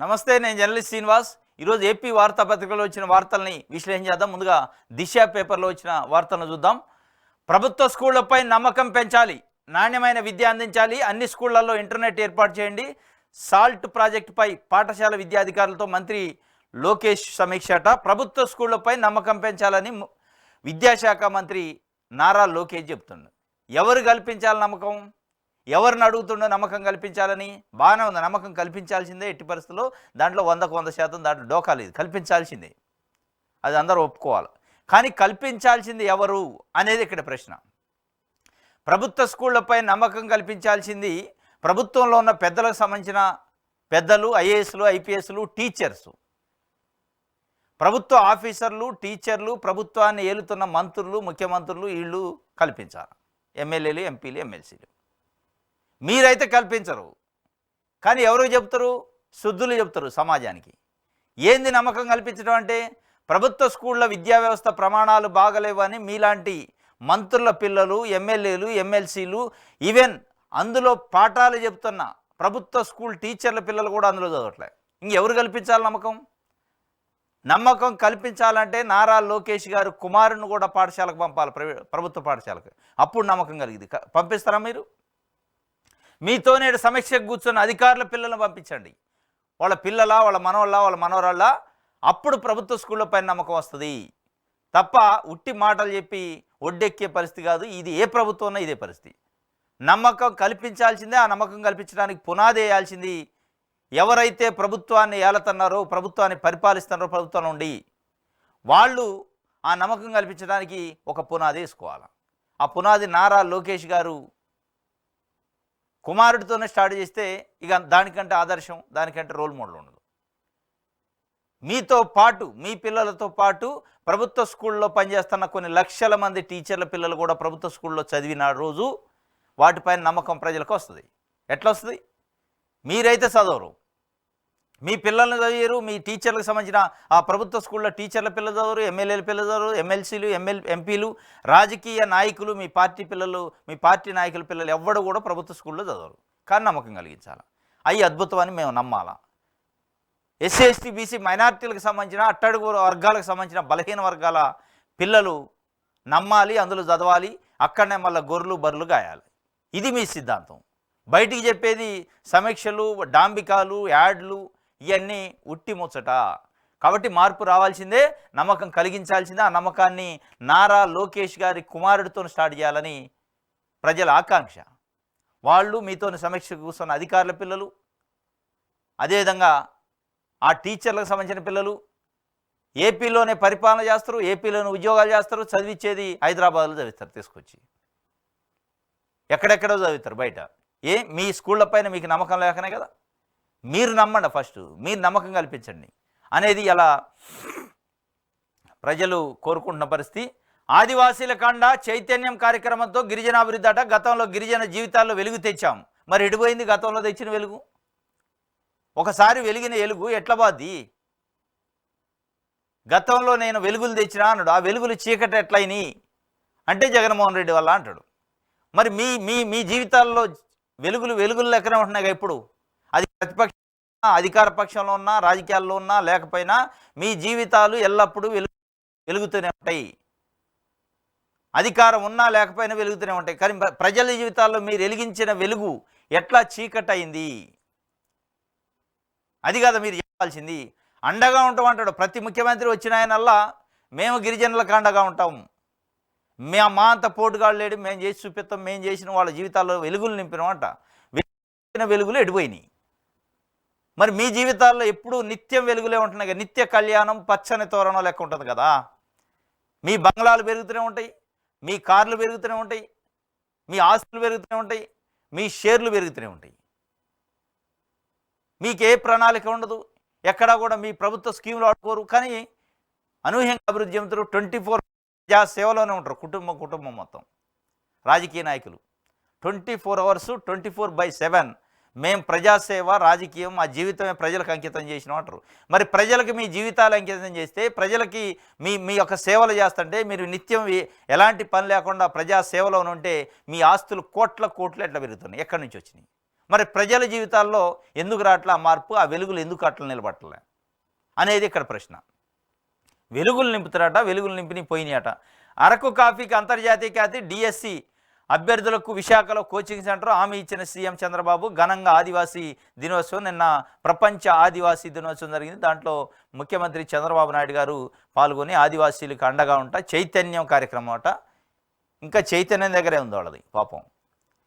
నమస్తే, నేను జర్నలిస్ట్ శ్రీనివాస్. ఈరోజు ఏపీ వార్తాపత్రికలో వచ్చిన వార్తల్ని విశ్లేషణ చేద్దాం. ముందుగా దిశ పేపర్లో వచ్చిన వార్తలను చూద్దాం. ప్రభుత్వ స్కూళ్లపై నమ్మకం పెంచాలి, నాణ్యమైన విద్య అందించాలి, అన్ని స్కూళ్లలో ఇంటర్నెట్ ఏర్పాటు చేయండి. సాల్ట్ ప్రాజెక్టుపై పాఠశాల విద్యాధికారులతో మంత్రి లోకేష్ సమీక్షట. ప్రభుత్వ స్కూళ్లపై నమ్మకం పెంచాలని విద్యాశాఖ మంత్రి నారా లోకేష్ చెప్తున్నాడు. ఎవరు కల్పించాలి నమ్మకం? ఎవరిని అడుగుతుండో నమ్మకం కల్పించాలని? బాగానే ఉంది, నమ్మకం కల్పించాల్సిందే ఎట్టి పరిస్థితుల్లో. దాంట్లో 100% దాంట్లో డోకా లేదు, కల్పించాల్సిందే, అది అందరూ ఒప్పుకోవాలి. కానీ కల్పించాల్సింది ఎవరు అనేది ఇక్కడ ప్రశ్న. ప్రభుత్వ స్కూళ్లపై నమ్మకం కల్పించాల్సింది ప్రభుత్వంలో ఉన్న పెద్దలకు సంబంధించిన పెద్దలు, ఐఏఎస్లు, ఐపీఎస్లు, టీచర్సు, ప్రభుత్వ ఆఫీసర్లు, టీచర్లు, ప్రభుత్వాన్ని ఏలుతున్న మంత్రులు, ముఖ్యమంత్రులు, వీళ్ళు కల్పించాలి. ఎమ్మెల్యేలు, ఎంపీలు, ఎమ్మెల్సీలు. మీరైతే కల్పించరు, కానీ ఎవరు చెప్తారు? శుద్ధులు చెప్తారు సమాజానికి. ఏంది నమ్మకం కల్పించడం అంటే? ప్రభుత్వ స్కూళ్ళ విద్యా వ్యవస్థ ప్రమాణాలు బాగలేవని మీలాంటి మంత్రుల పిల్లలు, ఎమ్మెల్యేలు, ఎమ్మెల్సీలు, ఈవెన్ అందులో పాఠాలు చెప్తున్న ప్రభుత్వ స్కూల్ టీచర్ల పిల్లలు కూడా అందులో చదవట్లే. ఇంకెవరు కల్పించాలి నమ్మకం? నమ్మకం కల్పించాలంటే నారా లోకేష్ గారు కుమారుని కూడా పాఠశాలకు పంపాలి, ప్రభుత్వ పాఠశాలకు. అప్పుడు నమ్మకం కలిగింది. పంపిస్తారా మీరు? మీతో నేడు సమీక్షకు కూర్చున్న అధికారుల పిల్లలను పంపించండి. వాళ్ళ పిల్లల, వాళ్ళ మనవళ్ళ, వాళ్ళ మనవరాళ్ళ, అప్పుడు ప్రభుత్వ స్కూళ్ళపై నమ్మకం వస్తుంది. తప్ప ఉట్టి మాటలు చెప్పి ఒడ్డెక్కే పరిస్థితి కాదు. ఇది ఏ ప్రభుత్వం ఉన్నా ఇదే పరిస్థితి. నమ్మకం కల్పించాల్సిందే. ఆ నమ్మకం కల్పించడానికి పునాది వేయాల్సింది ఎవరైతే ప్రభుత్వాన్ని ఏలుతున్నారో, ప్రభుత్వాన్ని పరిపాలిస్తున్నారో, ప్రభుత్వం నుండి వాళ్ళు ఆ నమ్మకం కల్పించడానికి ఒక పునాది వేసుకోవాలి. ఆ పునాది నారా లోకేష్ గారు కుమారుడితోనే స్టార్ట్ చేస్తే ఇక దానికంటే ఆదర్శం, దానికంటే రోల్ మోడల్ ఉండదు. మీతో పాటు, మీ పిల్లలతో పాటు ప్రభుత్వ స్కూల్లో పనిచేస్తున్న కొన్ని లక్షల మంది టీచర్ల పిల్లలు కూడా ప్రభుత్వ స్కూల్లో చదివిన రోజు వాటిపైన నమ్మకం ప్రజలకు వస్తుంది. ఎట్లా వస్తుంది? మీరైతే చదవరు, మీ పిల్లల్ని చదివారు, మీ టీచర్లకు సంబంధించిన ఆ ప్రభుత్వ స్కూల్లో టీచర్ల పిల్లలు చదవరు, ఎమ్మెల్యేల పిల్లలు చదవరు, ఎమ్మెల్సీలు, ఎంపీలు, రాజకీయ నాయకులు, మీ పార్టీ పిల్లలు, మీ పార్టీ నాయకుల పిల్లలు ఎవ్వడు కూడా ప్రభుత్వ స్కూల్లో చదవరు. కానీ నమ్మకం కలిగించాలి. అవి అద్భుతం అని మేము నమ్మాలా. ఎస్సీ, ఎస్టీ, బీసీ, మైనార్టీలకు సంబంధించిన, అట్టడుగు వర్గాలకు సంబంధించిన బలహీన వర్గాల పిల్లలు నమ్మాలి, అందులో చదవాలి. అక్కడనే మళ్ళీ గొర్రెలు బర్రెలు గాయాలి. ఇది మీ సిద్ధాంతం. బయటికి చెప్పేది సమీక్షలు, డాంబికాలు, యాడ్లు, ఇవన్నీ ఉట్టి ముచ్చట. కాబట్టి మార్పు రావాల్సిందే, నమ్మకం కలిగించాల్సిందే. ఆ నమ్మకాన్ని నారా లోకేష్ గారి కుమారుడితో స్టార్ట్ చేయాలని ప్రజల ఆకాంక్ష. వాళ్ళు మీతో సమీక్ష కూర్చున్న అధికారుల పిల్లలు, అదేవిధంగా ఆ టీచర్లకు సంబంధించిన పిల్లలు ఏపీలోనే పరిపాలన చేస్తారు, ఏపీలోనే ఉద్యోగాలు చేస్తారు. చదివించేది హైదరాబాద్లో చదివిస్తారు, తీసుకొచ్చి ఎక్కడెక్కడో చదువుతారు బయట. మీ స్కూళ్ళ పైన మీకు నమ్మకం లేకనే కదా. మీరు నమ్మండి, ఫస్ట్ మీరు నమ్మకం కల్పించండి అనేది ఇలా ప్రజలు కోరుకుంటున్న పరిస్థితి. ఆదివాసీల కాండ చైతన్యం కార్యక్రమంతో గిరిజనాభివృద్ధి అట. గతంలో గిరిజన జీవితాల్లో వెలుగు తెచ్చాం. మరి ఎడిపోయింది గతంలో తెచ్చిన వెలుగు? ఒకసారి వెలిగిన వెలుగు ఎట్లా బాద్ది? గతంలో నేను వెలుగులు తెచ్చినా అన్నాడు, ఆ వెలుగులు చీకటి ఎట్లయినాయి అంటే జగన్మోహన్ రెడ్డి వల్ల అంటాడు. మరి మీ మీ మీ జీవితాల్లో వెలుగులు లెక్కనే ఉంటున్నాయి. ఇప్పుడు అది ప్రతిపక్ష, అధికార పక్షంలో ఉన్నా, రాజకీయాల్లో ఉన్నా లేకపోయినా మీ జీవితాలు ఎల్లప్పుడూ వెలుగుతూనే ఉంటాయి. అధికారం ఉన్నా లేకపోయినా వెలుగుతూనే ఉంటాయి. కానీ ప్రజల జీవితాల్లో మీరు వెలిగించిన వెలుగు ఎట్లా చీకటి అయింది? అది కదా మీరు చెప్పాల్సింది. అండగా ఉంటాం అంటాడు ప్రతి ముఖ్యమంత్రి వచ్చిన ఆయనల్లా. మేము గిరిజనులకు అండగా ఉంటాం, మా అంత పోటుగాళ్ళు లేడు, మేము చేసి చూపిస్తాం, మేము చేసిన వాళ్ళ జీవితాల్లో వెలుగులు నింపినామంట. వెలుగులు ఎడిపోయినాయి. మరి మీ జీవితాల్లో ఎప్పుడు నిత్యం వెలుగులే ఉంటున్నాయి కదా. నిత్య కళ్యాణం, పచ్చని తోరణం లెక్క ఉంటుంది కదా. మీ బంగ్లాలు పెరుగుతూనే ఉంటాయి, మీ కార్లు పెరుగుతూనే ఉంటాయి, మీ ఆస్తులు పెరుగుతూనే ఉంటాయి, మీ షేర్లు పెరుగుతూనే ఉంటాయి. మీకే ప్రణాళిక ఉండదు, ఎక్కడా కూడా మీ ప్రభుత్వ స్కీములు ఆడుకోరు. కానీ అనూహ్యంగా అభివృద్ధి చెందుతారు. 24 సేవలోనే ఉంటారు. కుటుంబం మొత్తం రాజకీయ నాయకులు 24 hours 24/7 మేం ప్రజాసేవ రాజకీయం మా జీవితమే ప్రజలకు అంకితం చేసినాం అంటారు. మరి ప్రజలకు మీ జీవితాలు అంకితం చేస్తే ప్రజలకి మీ మీ యొక్క సేవలు చేస్తుంటే మీరు నిత్యం ఎలాంటి పని లేకుండా ప్రజా సేవలో ఉంటే మీ ఆస్తులు కోట్లు ఎట్లా పెరుగుతున్నాయి? ఎక్కడి నుంచి వచ్చినాయి? మరి ప్రజల జీవితాల్లో ఎందుకు రావట్లే మార్పు? ఆ వెలుగులు ఎందుకు అట్లా నిలబట్టలే అనేది ఇక్కడ ప్రశ్న. వెలుగులు నింపుతారట, వెలుగులు నింపిని పోయినాయట. అరకు కాఫీకి అంతర్జాతీయ ఖ్యాతి, డిఎస్సి అభ్యర్థులకు విశాఖలో కోచింగ్ సెంటర్ హామీ ఇచ్చిన సీఎం చంద్రబాబు. ఘనంగా ఆదివాసీ దినోత్సవం, నిన్న ప్రపంచ ఆదివాసీ దినోత్సవం జరిగింది. దాంట్లో ముఖ్యమంత్రి చంద్రబాబు నాయుడు గారు పాల్గొని ఆదివాసీలకు అండగా ఉంటా చైతన్యం కార్యక్రమం అట. ఇంకా చైతన్యం దగ్గరే ఉంది వాళ్ళది పాపం.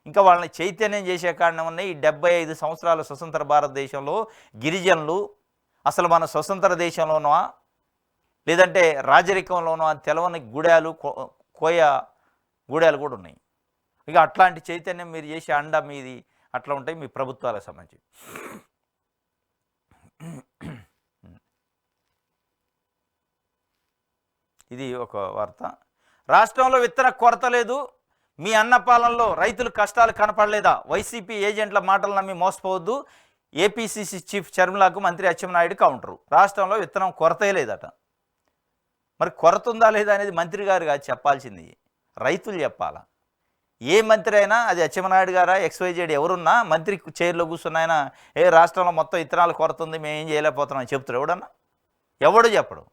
ఇంకా వాళ్ళని చైతన్యం చేసే కారణం ఉన్నాయి. ఈ 75 సంవత్సరాల స్వతంత్ర భారతదేశంలో గిరిజనులు అసలు మన స్వతంత్ర దేశంలోనో లేదంటే రాజరికంలోనో అని తెలవని గూడాలు, కోయ గూడాలు కూడా ఉన్నాయి. ఇక అట్లాంటి చైతన్యం మీరు చేసే అండ మీది అట్లా ఉంటాయి మీ ప్రభుత్వాలకు సంబంధించి. ఇది ఒక వార్త. రాష్ట్రంలో విత్తన కొరత లేదు, మీ అన్న పాలనలో రైతుల కష్టాలు కనపడలేదా? వైసీపీ ఏజెంట్ల మాటలు నమ్మి మోసపోవద్దు. ఏపీసీసీ చీఫ్ షర్మిలకు మంత్రి అచ్చెన్నాయుడు కౌంటరు. రాష్ట్రంలో విత్తనం కొరతే లేదట. మరి కొరత ఉందా లేదా అనేది మంత్రి గారు కాదు చెప్పాల్సింది, రైతులు చెప్పాలా. ఏ మంత్రి అయినా, అది అచ్చెన్నాయుడు గారా XYZ ఎవరున్నా మంత్రి చైర్లో కూర్చున్న ఆయన రాష్ట్రంలో మొత్తం విత్తనాలు కొరత ఉంది మేము ఏం చేయలేకపోతున్నాం చెప్తారు ఎవడన్నా? ఎవడు చెప్పడు.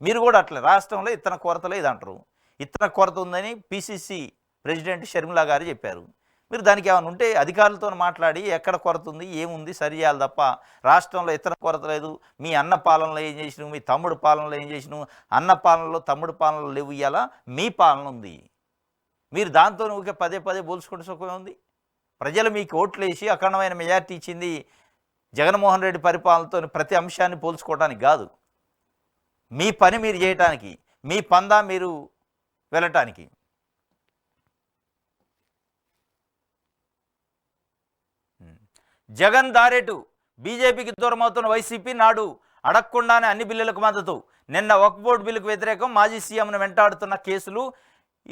మీరు కూడా అట్లే రాష్ట్రంలో విత్తన కొరత లేదంటారు. విత్తన కొరత ఉందని PCC ప్రెసిడెంట్ షర్మిలా గారు చెప్పారు. మీరు దానికి ఏమైనా ఉంటే అధికారులతో మాట్లాడి ఎక్కడ కొరత ఉంది ఏముంది సరి చేయాలి తప్ప రాష్ట్రంలో ఇతర కొరత లేదు. మీ అన్న పాలనలో ఏం చేసినావు, మీ తమ్ముడు పాలనలో ఏం చేసినావు, అన్న పాలనలో తమ్ముడు పాలనలో లేవు, ఇయ్యాల మీ పాలన ఉంది. మీరు దాంతో ఊరికే పదే పోల్చుకుంటే సుఖమే ఉంది. ప్రజలు మీకు ఓట్లు వేసి అఖండమైన మెజార్టీ ఇచ్చింది జగన్మోహన్ రెడ్డి పరిపాలనతో ప్రతి అంశాన్ని పోల్చుకోవడానికి కాదు, మీ పని మీరు చేయటానికి, మీ పందా మీరు వెళ్ళటానికి. జగన్ దారేటు, బీజేపీకి దూరం అవుతున్న వైసీపీ నాడు అడగకుండానే అన్ని బిల్లులకు మద్దతు. నిన్న వక్ఫ్ బోర్డు బిల్లుకు వ్యతిరేకం మాజీ సీఎంను వెంటాడుతున్న కేసులు.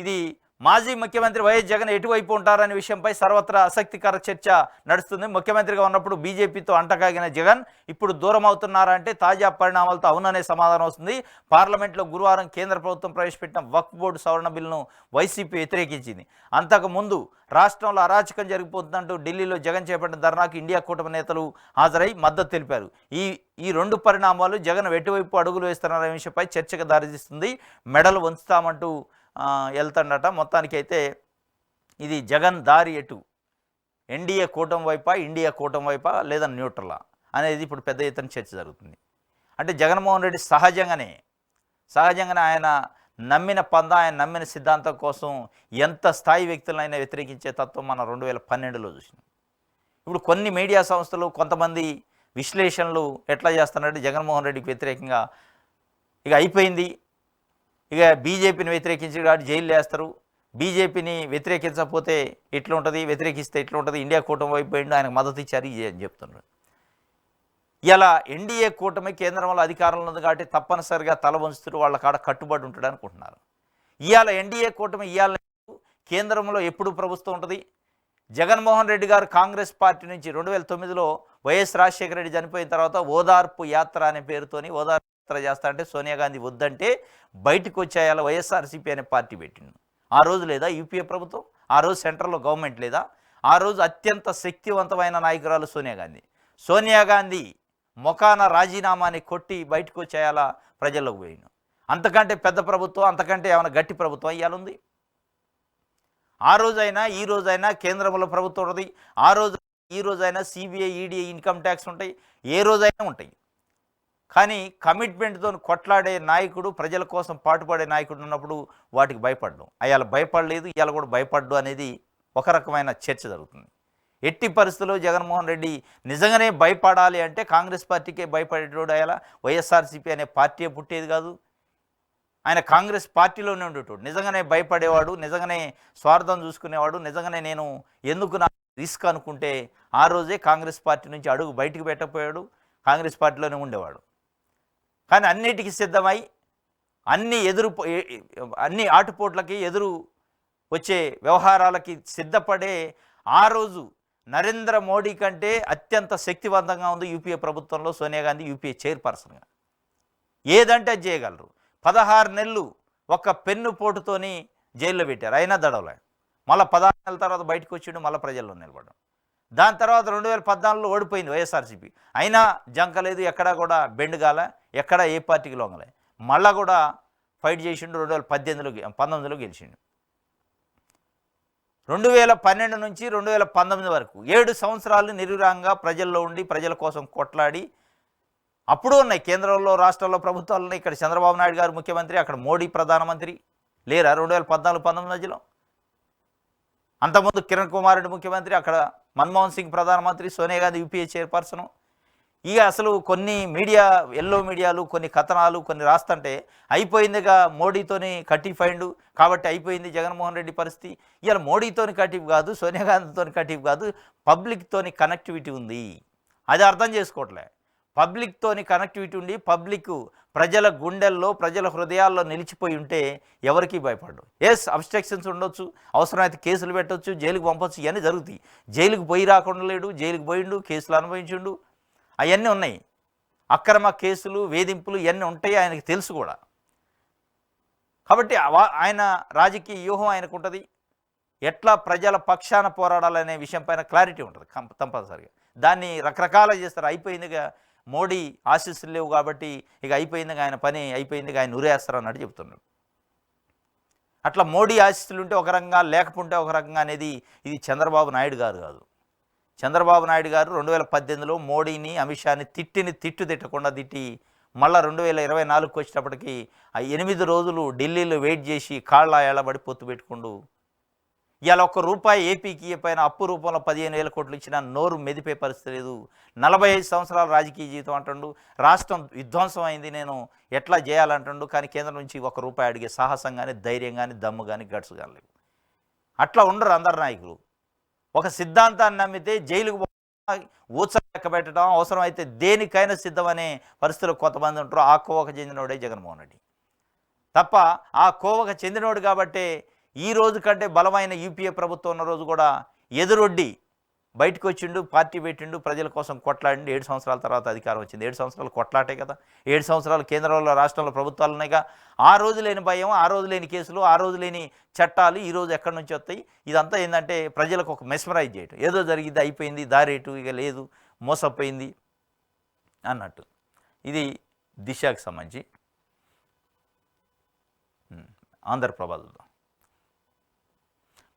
ఇది మాజీ ముఖ్యమంత్రి వైఎస్ జగన్ ఎటువైపు ఉంటారనే విషయంపై సర్వత్రా ఆసక్తికర చర్చ నడుస్తుంది. ముఖ్యమంత్రిగా ఉన్నప్పుడు బీజేపీతో అంటకాగిన జగన్ ఇప్పుడు దూరం అవుతున్నారంటే తాజా పరిణామాలతో అవుననే సమాధానం వస్తుంది. పార్లమెంట్లో గురువారం కేంద్ర ప్రభుత్వం ప్రవేశపెట్టిన వక్ఫ్ బోర్డు సవరణ బిల్లును వైసీపీ వ్యతిరేకించింది. అంతకుముందు రాష్ట్రంలో అరాచకం జరిగిపోతుందంటూ ఢిల్లీలో జగన్ చేపట్టిన ధర్నాకు ఇండియా కూటమి నేతలు హాజరై మద్దతు తెలిపారు. ఈ రెండు పరిణామాలు జగన్ ఎటువైపు అడుగులు వేస్తున్నారనే విషయంపై చర్చకు దారితీస్తుంది. మెడలు వంచుతామంటూ వెళ్తాడట. మొత్తానికైతే ఇది జగన్ దారి ఎటు, ఎన్డీఏ కూటమి వైపా, ఇండియా కూటమి వైపా, లేదా న్యూట్రలా అనేది ఇప్పుడు పెద్ద ఎత్తున చర్చ జరుగుతుంది. అంటే జగన్మోహన్ రెడ్డి సహజంగానే ఆయన నమ్మిన పందా, ఆయన నమ్మిన సిద్ధాంతం కోసం ఎంత స్థాయి వ్యక్తులైనా వ్యతిరేకించే తత్వం మనం 2012లో చూసినాం. ఇప్పుడు కొన్ని మీడియా సంస్థలు కొంతమంది విశ్లేషణలు ఎట్లా చేస్తున్నారంటే జగన్మోహన్ రెడ్డికి వ్యతిరేకంగా ఇక అయిపోయింది, ఇక బీజేపీని వ్యతిరేకించి కాబట్టి జైలు వేస్తారు, బీజేపీని వ్యతిరేకించకపోతే ఎట్లా ఉంటుంది, వ్యతిరేకిస్తే ఎట్లా ఉంటుంది, ఇండియా కూటమి వైపు పోయిండు ఆయనకు మద్దతు ఇచ్చారు అని చెప్తున్నారు. ఇలా ఎన్డీఏ కూటమి కేంద్రంలో అధికారంలో ఉంది కాబట్టి తప్పనిసరిగా తల వంచుతూ వాళ్ళ కాడ కట్టుబడి ఉంటాడు అనుకుంటున్నారు. ఇవాళ ఎన్డీఏ కూటమి ఇవాళ కేంద్రంలో ఎప్పుడు ప్రభుత్వం ఉంటుంది. జగన్మోహన్ రెడ్డి గారు కాంగ్రెస్ పార్టీ నుంచి 2009లో వైఎస్ రాజశేఖర రెడ్డి చనిపోయిన తర్వాత ఓదార్పు యాత్ర అనే పేరుతోని ఓదార్పు యాత్ర చేస్తా అంటే సోనియా గాంధీ వద్దంటే బయటకు వచ్చేయాల వైఎస్ఆర్సీపీ అనే పార్టీ పెట్టిండు. ఆ రోజు లేదా యూపీఏ ప్రభుత్వం, ఆ రోజు సెంట్రల్లో గవర్నమెంట్ లేదా, ఆ రోజు అత్యంత శక్తివంతమైన నాయకురాలు సోనియా గాంధీ మొఖాన రాజీనామాని కొట్టి బయటకు వచ్చేయాల ప్రజల్లోకి పోయిండు. అంతకంటే పెద్ద ప్రభుత్వం, అంతకంటే ఏమైనా గట్టి ప్రభుత్వం ఇవాళ ఉంది? ఆ రోజైనా ఈ రోజైనా కేంద్రంలో ప్రభుత్వం ఉంటుంది, ఆ రోజు ఈ రోజైనా సిబిఐ, ఈడీ, ఇన్కమ్ ట్యాక్స్ ఉంటాయి, ఏ రోజైనా ఉంటాయి. కానీ కమిట్మెంట్తో కొట్లాడే నాయకుడు, ప్రజల కోసం పాటుపడే నాయకుడు ఉన్నప్పుడు వాటికి భయపడడం. అయాల భయపడలేదు, ఇవాళ కూడా భయపడ్డు అనేది ఒక రకమైన చర్చ జరుగుతుంది. ఎట్టి పరిస్థితుల్లో జగన్మోహన్ రెడ్డి నిజంగానే భయపడాలి అంటే కాంగ్రెస్ పార్టీకే భయపడేటోడు. అయాల వైఎస్ఆర్సీపీ అనే పార్టీ పుట్టేది కాదు, ఆయన కాంగ్రెస్ పార్టీలోనే ఉండేటోడు. నిజంగానే భయపడేవాడు, నిజంగానే స్వార్థం చూసుకునేవాడు, నిజంగానే నేను ఎందుకు నా రిస్క్ అనుకుంటే ఆ రోజే కాంగ్రెస్ పార్టీ నుంచి అడుగు బయటికి పెట్టకపోయాడు, కాంగ్రెస్ పార్టీలోనే ఉండేవాడు. కానీ అన్నిటికీ సిద్ధమై అన్ని ఆటుపోట్లకి ఎదురు వచ్చే వ్యవహారాలకి సిద్ధపడే ఆ రోజు నరేంద్ర మోడీ కంటే అత్యంత శక్తివంతంగా ఉంది యూపీఏ ప్రభుత్వంలో సోనియా గాంధీ యూపీఏ చైర్పర్సన్గా. ఏదంటే అది చేయగలరు. 16 నెలలు ఒక పెన్ను పోటుతోని జైల్లో పెట్టారు, అయినా దడవలే. మళ్ళీ 16 నెలల తర్వాత బయటకు వచ్చిండు, మళ్ళీ ప్రజల్లో నిలబడ్డాడు. దాని తర్వాత 2014లో ఓడిపోయింది వైఎస్ఆర్సీపీ, అయినా జంకలేదు, ఎక్కడా కూడా బెండుగాల, ఎక్కడా ఏ పార్టీకి లొంగలే. మళ్ళా కూడా ఫైట్ చేసిండు. 19లో గెలిచిండు. 2012 నుంచి 2019 వరకు 7 సంవత్సరాలు నిర్విరాంగా ప్రజల్లో ఉండి ప్రజల కోసం కొట్లాడి, అప్పుడు ఉన్నాయి కేంద్రంలో రాష్ట్రాల్లో ప్రభుత్వాలు ఉన్నాయి. ఇక్కడ చంద్రబాబు నాయుడు గారు ముఖ్యమంత్రి, అక్కడ మోడీ ప్రధానమంత్రి లేరా 2014-19 మధ్యలో? అంతకుముందు కిరణ్ కుమార్ రెడ్డి ముఖ్యమంత్రి, అక్కడ మన్మోహన్ సింగ్ ప్రధానమంత్రి, సోనియా గాంధీ యూపీఏ చైర్పర్సను. ఇక అసలు కొన్ని ఎల్లో మీడియాలు కొన్ని కథనాలు కొన్ని రాస్తుంటే అయిపోయిందిగా మోడీతోని కటిఫ్ అయిండు కాబట్టి అయిపోయింది జగన్మోహన్ రెడ్డి పరిస్థితి. ఇవాళ మోడీతోని కటిఫ్ కాదు, సోనియా గాంధీతోని కటిఫ్ కాదు, పబ్లిక్తోని కనెక్టివిటీ ఉంది. అది అర్థం చేసుకోవట్లే. పబ్లిక్తోని కనెక్టివిటీ ఉండి పబ్లిక్ ప్రజల గుండెల్లో ప్రజల హృదయాల్లో నిలిచిపోయి ఉంటే ఎవరికి భయపడ్డు. ఎస్, అబ్స్ట్రక్షన్స్ ఉండొచ్చు, అవసరమైతే కేసులు పెట్టవచ్చు, జైలుకు పంపొచ్చు, ఇవన్నీ జరుగుతాయి. జైలుకు పోయి రాకుండా లేడు, జైలుకు పోయిండు, కేసులు అనుభవించిండు, అవన్నీ ఉన్నాయి. అక్రమ కేసులు వేధింపులు ఇవన్నీ ఉంటాయి, ఆయనకి తెలుసు కూడా. కాబట్టి ఆయన రాజకీయ వ్యూహం ఆయనకు ఉంటుంది. ఎట్లా ప్రజల పక్షాన పోరాడాలనే విషయం పైన క్లారిటీ ఉంటుంది కంపల్సరిగా. దాన్ని రకరకాలుగా చేస్తారు. అయిపోయిందిగా మోడీ ఆశీస్సులు లేవు కాబట్టి ఇక అయిపోయిందిగా ఆయన పని అయిపోయిందిగా ఆయన ఉరేస్తారు అన్నట్టు చెప్తున్నాడు. అట్లా మోడీ ఆశీస్సులు ఉంటే ఒక రకంగా, లేకపోతే ఒక రకంగా అనేది ఇది చంద్రబాబు నాయుడు గారు కాదు. చంద్రబాబు నాయుడు గారు 2018లో మోడీని అమిత్ షాని తిట్టకుండా తిట్టి మళ్ళీ 2024కి వచ్చేటప్పటికి ఆ 8 రోజులు ఢిల్లీలో వెయిట్ చేసి కాళ్ళ ఎళ్ళబడి పొత్తు పెట్టుకుంటూ ఇవాళ ₹1 ఏపీకి పైన అప్పు రూపంలో 15,000 కోట్లు ఇచ్చినా నోరు మెదిపే పరిస్థితి లేదు. 45 సంవత్సరాల రాజకీయ జీవితం అంటుండు, రాష్ట్రం విధ్వంసం అయింది, నేను ఎట్లా చేయాలంటుండు. కానీ కేంద్రం నుంచి ₹1 అడిగే సాహసం కానీ ధైర్యం కానీ దమ్ము కానీ గట్స్ కానీ లేవు. అట్లా ఉండరు అందరు నాయకులు. ఒక సిద్ధాంతాన్ని నమ్మితే జైలుకు ఊచ లెక్క పెట్టడం, అవసరమైతే దేనికైనా సిద్ధమనే పరిస్థితులు కొంతమంది ఉంటారు. ఆ కోవకు చెందినోడే జగన్మోహన్ రెడ్డి తప్ప ఆ కోవకు చెందినోడు కాబట్టే ఈ రోజు కంటే బలమైన యూపీఏ ప్రభుత్వం ఉన్న రోజు కూడా ఎదురొడ్డి బయటకు వచ్చిండు, పార్టీ పెట్టిండు, ప్రజల కోసం కొట్లాడిండు. 7 సంవత్సరాల తర్వాత అధికారం వచ్చింది. 7 సంవత్సరాలు కొట్లాటే కదా. 7 సంవత్సరాలు కేంద్రంలో రాష్ట్రంలో ప్రభుత్వాలు ఉన్నాయిగా. ఆ రోజు లేని భయం, ఆ రోజు లేని కేసులు, ఆ రోజు లేని చట్టాలు ఈ రోజు ఎక్కడి నుంచి వస్తాయి? ఇదంతా ఏంటంటే ప్రజలకు ఒక మెస్మరైజ్ చేయటం. ఏదో జరిగింది, అయిపోయింది, దారేటు ఇక లేదు, మోసపోయింది అన్నట్టు. ఇది దిశకు సంబంధించి ఆంధ్రప్రభలో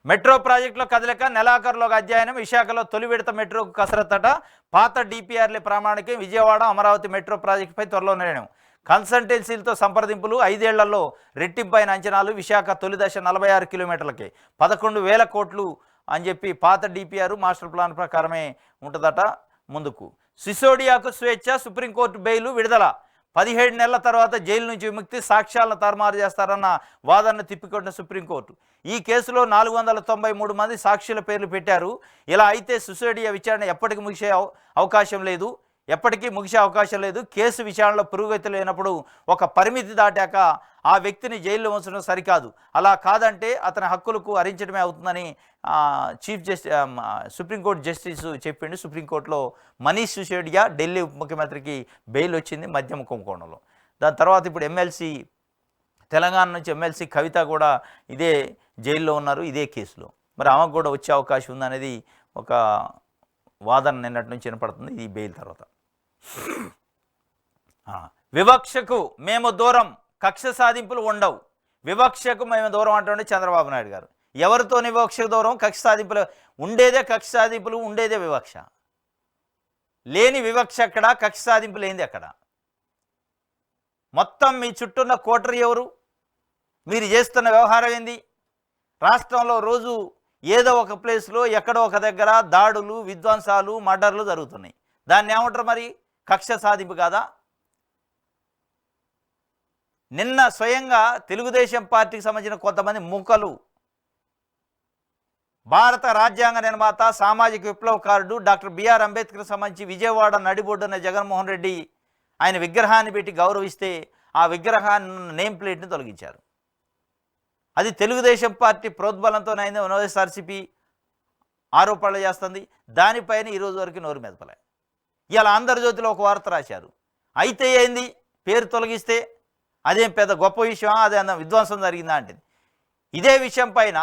మెట్రో ప్రాజెక్టులో కదలిక, నెలాఖరులోకి అధ్యయనం. విశాఖలో తొలి విడత మెట్రోకు కసరత్తట. పాత డిపిఆర్లే ప్రామాణికం. విజయవాడ అమరావతి మెట్రో ప్రాజెక్టుపై త్వరలో నిర్ణయం. కన్సల్టెన్సీలతో సంప్రదింపులు. 5 ఏళ్లలో రెట్టింపైన అంచనాలు. విశాఖ తొలి దశ 46 కిలోమీటర్లకే 11,000 కోట్లు అని చెప్పి పాత డిపిఆర్ మాస్టర్ ప్లాన్ ప్రకారమే ఉంటుందట. ముందుకు సిసోడియాకు స్వేచ్ఛ. సుప్రీంకోర్టు బెయిల్ విడుదల. 17 నెలల తర్వాత జైలు నుంచి విముక్తి. సాక్ష్యాలను తారుమారు చేస్తారన్న వాదనను తిప్పికొట్టిన సుప్రీంకోర్టు. ఈ కేసులో 493 మంది సాక్షుల పేర్లు పెట్టారు. ఇలా అయితే సిసోడియా విచారణ ఎప్పటికీ ముగిసే అవకాశం లేదు. కేసు విచారణలో పురోగతి లేనప్పుడు ఒక పరిమితి దాటాక ఆ వ్యక్తిని జైల్లో ఉంచడం సరికాదు. అలా కాదంటే అతని హక్కులకు హరించడమే అవుతుందని సుప్రీంకోర్టు జస్టిస్ చెప్పిండు. సుప్రీంకోర్టులో మనీష్ సిసోడియా ఢిల్లీ ముఖ్యమంత్రికి బెయిల్ వచ్చింది మద్యం కుంభకోణంలో. దాని తర్వాత ఇప్పుడు తెలంగాణ నుంచి ఎమ్మెల్సీ కవిత కూడా ఇదే జైల్లో ఉన్నారు, ఇదే కేసులో. మరి ఆమెకు కూడా వచ్చే అవకాశం ఉందనేది ఒక వాదన నిన్నటి నుంచి వినపడుతుంది ఈ బెయిల్ తర్వాత. వివక్షకు మేము దూరం, కక్ష సాధింపులు ఉండవు. వివక్షకు మేము దూరం అంటుండే చంద్రబాబు నాయుడు గారు. ఎవరితో వివక్షకు దూరం? కక్ష సాధింపులు ఉండేదే, కక్ష సాధింపులు ఉండేదే వివక్ష. లేని వివక్ష అక్కడ, కక్ష సాధింపులు ఏంది అక్కడ? మొత్తం మీ చుట్టూన్న కోటరీ ఎవరు? మీరు చేస్తున్న వ్యవహారం ఏంది? రాష్ట్రంలో రోజు ఏదో ఒక ప్లేస్లో ఎక్కడో ఒక దగ్గర దాడులు, విధ్వంసాలు, మర్డర్లు జరుగుతున్నాయి. దాన్ని ఏమంటారు మరి? కక్ష సాధింపు కాదా? నిన్న స్వయంగా తెలుగుదేశం పార్టీకి సంబంధించిన కొంతమంది మూకలు భారత రాజ్యాంగ నిర్మాత, సామాజిక విప్లవకారుడు డాక్టర్ బిఆర్ అంబేద్కర్ సంబంధించి విజయవాడ నడిబొడ్డున జగన్మోహన్ రెడ్డి ఆయన విగ్రహాన్ని పెట్టి గౌరవిస్తే ఆ విగ్రహాన్ని నేమ్ ప్లేట్ని తొలగించారు. అది తెలుగుదేశం పార్టీ ప్రోద్బలంతోనైంది. వైఎస్ఆర్సీపీ ఆరోపణలు చేస్తుంది. దానిపైన ఈరోజు వరకు నోరు మెదపలే. ఇలా ఆంధ్రజ్యోతిలో ఒక వార్త రాశారు. అయితే ఏంది, పేరు తొలగిస్తే అదేం పెద్ద గొప్ప విషయమా, అదే విధ్వంసం జరిగిందా అంటే, ఇదే విషయం పైన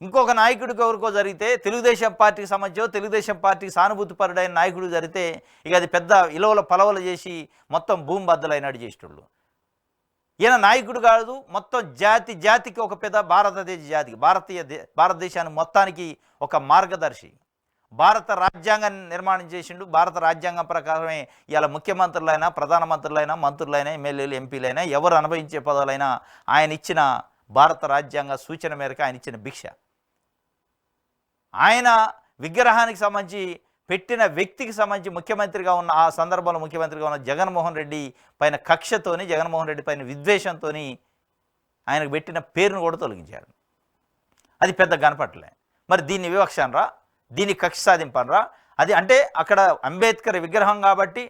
ఇంకొక నాయకుడికి ఎవరికో జరిగితే, తెలుగుదేశం పార్టీకి సంబంధించో తెలుగుదేశం పార్టీకి సానుభూతిపరుడైన నాయకుడు జరిగితే ఇక అది పెద్ద ఇలవల పలవలు చేసి మొత్తం భూమి బద్దలైనట్టు చేసేటోళ్ళు. ఈయన నాయకుడు కాదు, మొత్తం జాతికి ఒక పెద్ద భారతదేశ జాతికి భారతదేశాన్ని మొత్తానికి ఒక మార్గదర్శి. భారత రాజ్యాంగాన్ని నిర్మాణం చేసిండు. భారత రాజ్యాంగం ప్రకారమే ఇలా ముఖ్యమంత్రులైనా, ప్రధానమంత్రులైనా, మంత్రులైనా, ఎమ్మెల్యేలు, ఎంపీలైనా, ఎవరు అనుభవించే పదవులైనా ఆయన ఇచ్చిన భారత రాజ్యాంగ సూచన మేరకు ఆయన ఇచ్చిన భిక్ష. ఆయన విగ్రహానికి సంబంధించి పెట్టిన వ్యక్తికి సంబంధించి ముఖ్యమంత్రిగా ఉన్న ఆ సందర్భంలో ముఖ్యమంత్రిగా ఉన్న జగన్మోహన్ రెడ్డి పైన కక్షతోని, జగన్మోహన్ రెడ్డి పైన విద్వేషంతో ఆయనకు పెట్టిన పేరును కూడా తొలగించారు. అది పెద్ద కనపట్లే. మరి దీన్ని వివక్ష అనరా, దీన్ని కక్ష సాధింపనరా? అది అంటే అక్కడ అంబేద్కర్ విగ్రహం కాబట్టి,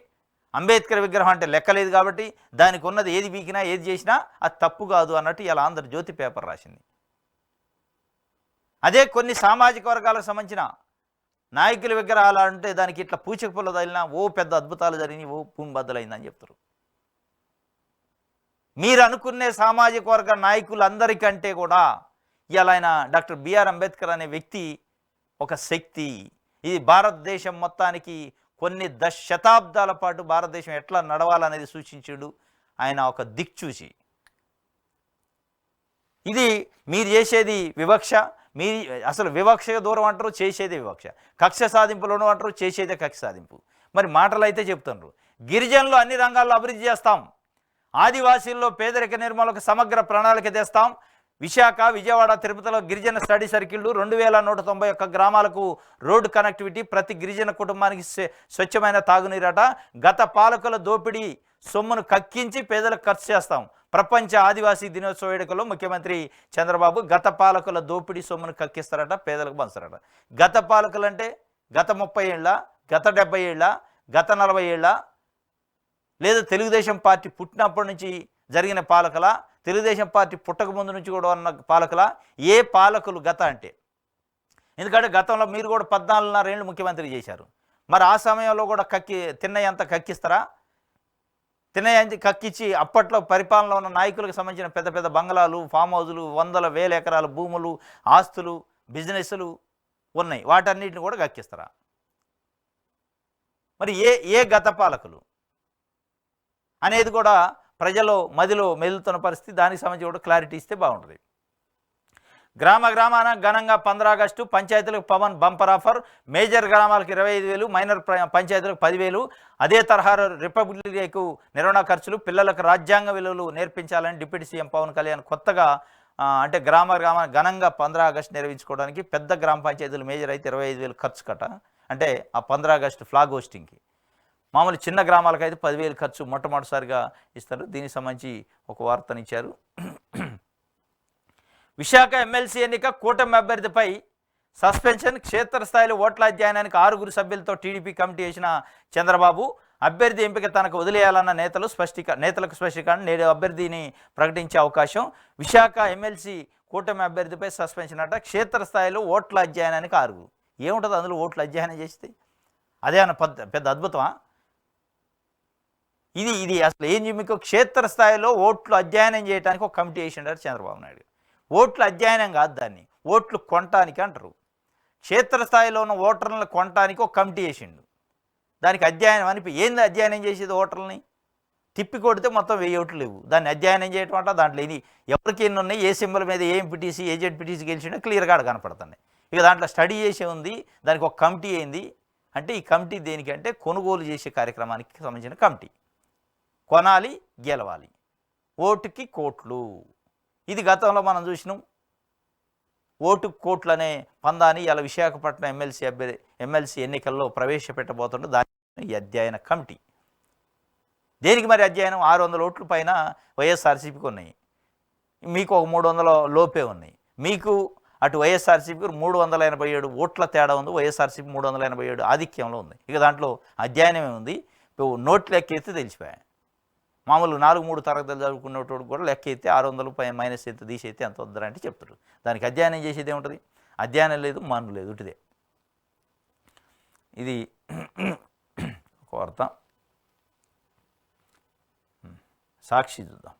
అంబేద్కర్ విగ్రహం అంటే లెక్కలేదు కాబట్టి దానికి ఉన్నది ఏది వీకినా ఏది చేసినా అది తప్పు కాదు అన్నట్టు ఇలా ఆంధ్రజ్యోతి పేపర్ రాసింది. అదే కొన్ని సామాజిక వర్గాలకు సంబంధించిన నాయకుల విగ్రహాలు అంటే దానికి ఇట్లా పూచిక పుల్ల తగిలినా ఓ పెద్ద అద్భుతాలు జరిగినాయి, ఓ భూమి బద్దలైందని చెప్తారు. మీరు అనుకునే సామాజిక వర్గ నాయకులందరికంటే కూడా ఇలా ఆయన డాక్టర్ బిఆర్ అంబేద్కర్ అనే వ్యక్తి ఒక శక్తి. ఇది భారతదేశం మొత్తానికి కొన్ని శతాబ్దాల పాటు భారతదేశం ఎట్లా నడవాలనేది సూచించాడు. ఆయన ఒక దిక్చూచి. ఇది మీరు చేసేది వివక్ష. మీ అసలు వివక్షగా దూరం అంటారు, చేసేదే వివక్ష. కక్ష సాధింపులోనూ అంటారు, చేసేదే కక్ష సాధింపు. మరి మాటలు అయితే చెప్తున్నారు, గిరిజనులు అన్ని రంగాల్లో అభివృద్ధి చేస్తాం, ఆదివాసీల్లో పేదరిక నిర్మూలనకు సమగ్ర ప్రణాళిక తెస్తాం, విశాఖ, విజయవాడ, తిరుపతిలో గిరిజన స్టడీ సర్కిళ్ళు, 2191 గ్రామాలకు రోడ్డు కనెక్టివిటీ, ప్రతి గిరిజన కుటుంబానికి స్వచ్ఛమైన తాగునీరట, గత పాలకుల దోపిడీ సొమ్మును కక్కించి పేదలకు ఖర్చు చేస్తాం. ప్రపంచ ఆదివాసీ దినోత్సవ వేడుకలో ముఖ్యమంత్రి చంద్రబాబు గత పాలకుల దోపిడీ సొమ్మును కక్కిస్తారట, పేదలకు పంచుతారట. గత పాలకులు అంటే గత 30 ఏళ్ళ, గత 70 ఏళ్ళ, గత 40 ఏళ్ళ, లేదా తెలుగుదేశం పార్టీ పుట్టినప్పటి నుంచి జరిగిన పాలకుల, తెలుగుదేశం పార్టీ పుట్టక ముందు నుంచి కూడా ఉన్న పాలకుల? ఏ పాలకులు గత అంటే? ఎందుకంటే గతంలో మీరు కూడా 14.5 ఏళ్ళు ముఖ్యమంత్రి చేశారు. మరి ఆ సమయంలో కూడా తిన్నయంత కక్కిస్తారా? తిన్నయంత కక్కించి అప్పట్లో పరిపాలనలో ఉన్న నాయకులకు సంబంధించిన పెద్ద పెద్ద బంగళాలు, ఫామ్ హౌజులు, వందల వేల ఎకరాల భూములు, ఆస్తులు, బిజినెస్లు ఉన్నాయి, వాటన్నిటిని కూడా కక్కిస్తారా? మరి ఏ గత పాలకులు అనేది కూడా ప్రజలు మదిలో మెదులుతున్న పరిస్థితి. దానికి సంబంధించి కూడా క్లారిటీ ఇస్తే బాగుంటుంది. గ్రామాన ఘనంగా 15 ఆగస్టు, పంచాయతీలకు పవన్ బంపర్ ఆఫర్, మేజర్ గ్రామాలకు 25,000, మైనర్ పంచాయతీలకు 10,000. అదే తరహా రిపబ్లిక్ డేకు నిర్వహణ ఖర్చులు, పిల్లలకు రాజ్యాంగ విలువలు నేర్పించాలని డిప్యూటీ సీఎం పవన్ కళ్యాణ్ కొత్తగా అంటే గ్రామాన ఘనంగా 15 ఆగస్టు నిర్వహించుకోవడానికి పెద్ద గ్రామ పంచాయతీలు మేజర్ అయితే 25,000 ఖర్చు కట. అంటే ఆ 15 ఆగస్టు ఫ్లాగ్ హోస్టింగ్కి. మామూలు చిన్న గ్రామాలకు అయితే 10,000 ఖర్చు మొట్టమొదటిసారిగా ఇస్తారు. దీనికి సంబంధించి ఒక వార్తనిచ్చారు. విశాఖ ఎమ్మెల్సీ ఎన్నిక, కూటమి అభ్యర్థిపై సస్పెన్షన్, క్షేత్రస్థాయిలో ఓట్ల అధ్యయనానికి 6 సభ్యులతో టీడీపీ కమిటీ వేసిన చంద్రబాబు, అభ్యర్థి ఎంపిక తనకు వదిలేయాలన్న నేతలకు స్పష్టీకరణ, నేడు అభ్యర్థిని ప్రకటించే అవకాశం. విశాఖ ఎమ్మెల్సీ కూటమి అభ్యర్థిపై సస్పెన్షన్ అట. క్షేత్రస్థాయిలో ఓట్ల అధ్యయనానికి 6. ఏముంటుంది అందులో ఓట్ల అధ్యయనం చేస్తే? అదే అన్న పెద్ద అద్భుతమా? ఇది అసలు ఏం మీకు క్షేత్రస్థాయిలో ఓట్లు అధ్యయనం చేయడానికి ఒక కమిటీ వేసిండారు చంద్రబాబు నాయుడు. ఓట్ల అధ్యయనం కాదు, దాన్ని ఓట్లు కొనటానికి అంటారు. క్షేత్రస్థాయిలో ఉన్న ఓటర్లను కొనటానికి ఒక కమిటీ వేసిండు. దానికి అధ్యయనం అని ఏంది అధ్యయనం చేసేది? ఓటర్లని తిప్పి కొడితే మొత్తం 1000 ఓట్లు లేవు. దాన్ని అధ్యయనం చేయటం అంట. దాంట్లో ఇది ఎవరికి ఎన్ని ఉన్నాయి, ఏ సింబల్ మీద ఏ ఎంపీటీసీ, ఏ జెడ్పీటీసీ గెలిచిండో క్లియర్గా కనపడుతుంది. ఇక దాంట్లో స్టడీ చేసే ఉంది, దానికి ఒక కమిటీ అయింది. అంటే ఈ కమిటీ దేనికంటే కొనుగోలు చేసే కార్యక్రమానికి సంబంధించిన కమిటీ. కొనాలి, గెలవాలి, ఓటుకి కోట్లు. ఇది గతంలో మనం చూసినాం. ఓటుకు కోట్లు అనే పందాన్ని ఇలా విశాఖపట్నం ఎమ్మెల్సీ ఎన్నికల్లో ప్రవేశపెట్టబోతుండే దాని ఈ అధ్యయన కమిటీ. దేనికి మరి అధ్యయనం? 600 ఓట్ల పైన వైఎస్ఆర్సీపీకి ఉన్నాయి, మీకు ఒక 300 లోపే ఉన్నాయి. మీకు అటు వైఎస్ఆర్సీపీకి 387 ఓట్ల తేడా ఉంది, వైఎస్ఆర్సీపీ 387 ఆధిక్యంలో ఉంది. ఇక దాంట్లో అధ్యయనమే ఉంది. నోట్ లెక్క ఎత్తే తెలిసిపోయాయి. మామూలు 4-3 తరగతులు చదువుకునేటోడు కూడా లెక్క ఎత్తే 600 మైనస్ ఎంత తీసేస్తే ఎంత వద్దరంటే చెప్తారు. దానికి అధ్యయనం చేసేది ఏముంటుంది? అధ్యయనం లేదు, మన్ను లేదు, ఇటుదే. ఇది ఒక వార్త. సాక్షి చూద్దాం.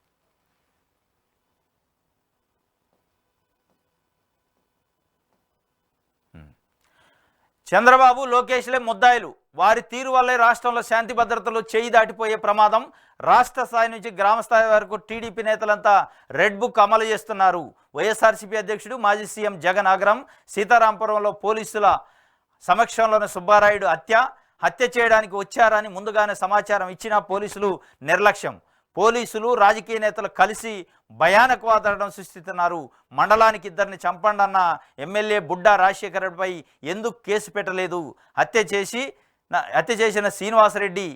చంద్రబాబు, లోకేష్లే ముద్దాయిలు. వారి తీరు వల్లే రాష్ట్రంలో శాంతి భద్రతలు చేయి దాటిపోయే ప్రమాదం. రాష్ట్ర స్థాయి నుంచి గ్రామ స్థాయి వరకు టీడీపీ నేతలంతా రెడ్ బుక్ అమలు చేస్తున్నారు. వైఎస్ఆర్సీపీ అధ్యక్షుడు మాజీ సీఎం జగన్ ఆగ్రహం. సీతారాంపురంలో పోలీసుల సమక్షంలోనే సుబ్బారాయుడు హత్య చేయడానికి వచ్చారని ముందుగానే సమాచారం ఇచ్చినా పోలీసులు నిర్లక్ష్యం. పోలీసులు, రాజకీయ నేతలు కలిసి భయానక వాతావరణం సృష్టిస్తున్నారు. మండలానికి 2 చంపండన్న ఎమ్మెల్యే బుడ్డా రాజశేఖర రెడ్డిపై ఎందుకు కేసు పెట్టలేదు? హత్య చేసిన శ్రీనివాసరెడ్డి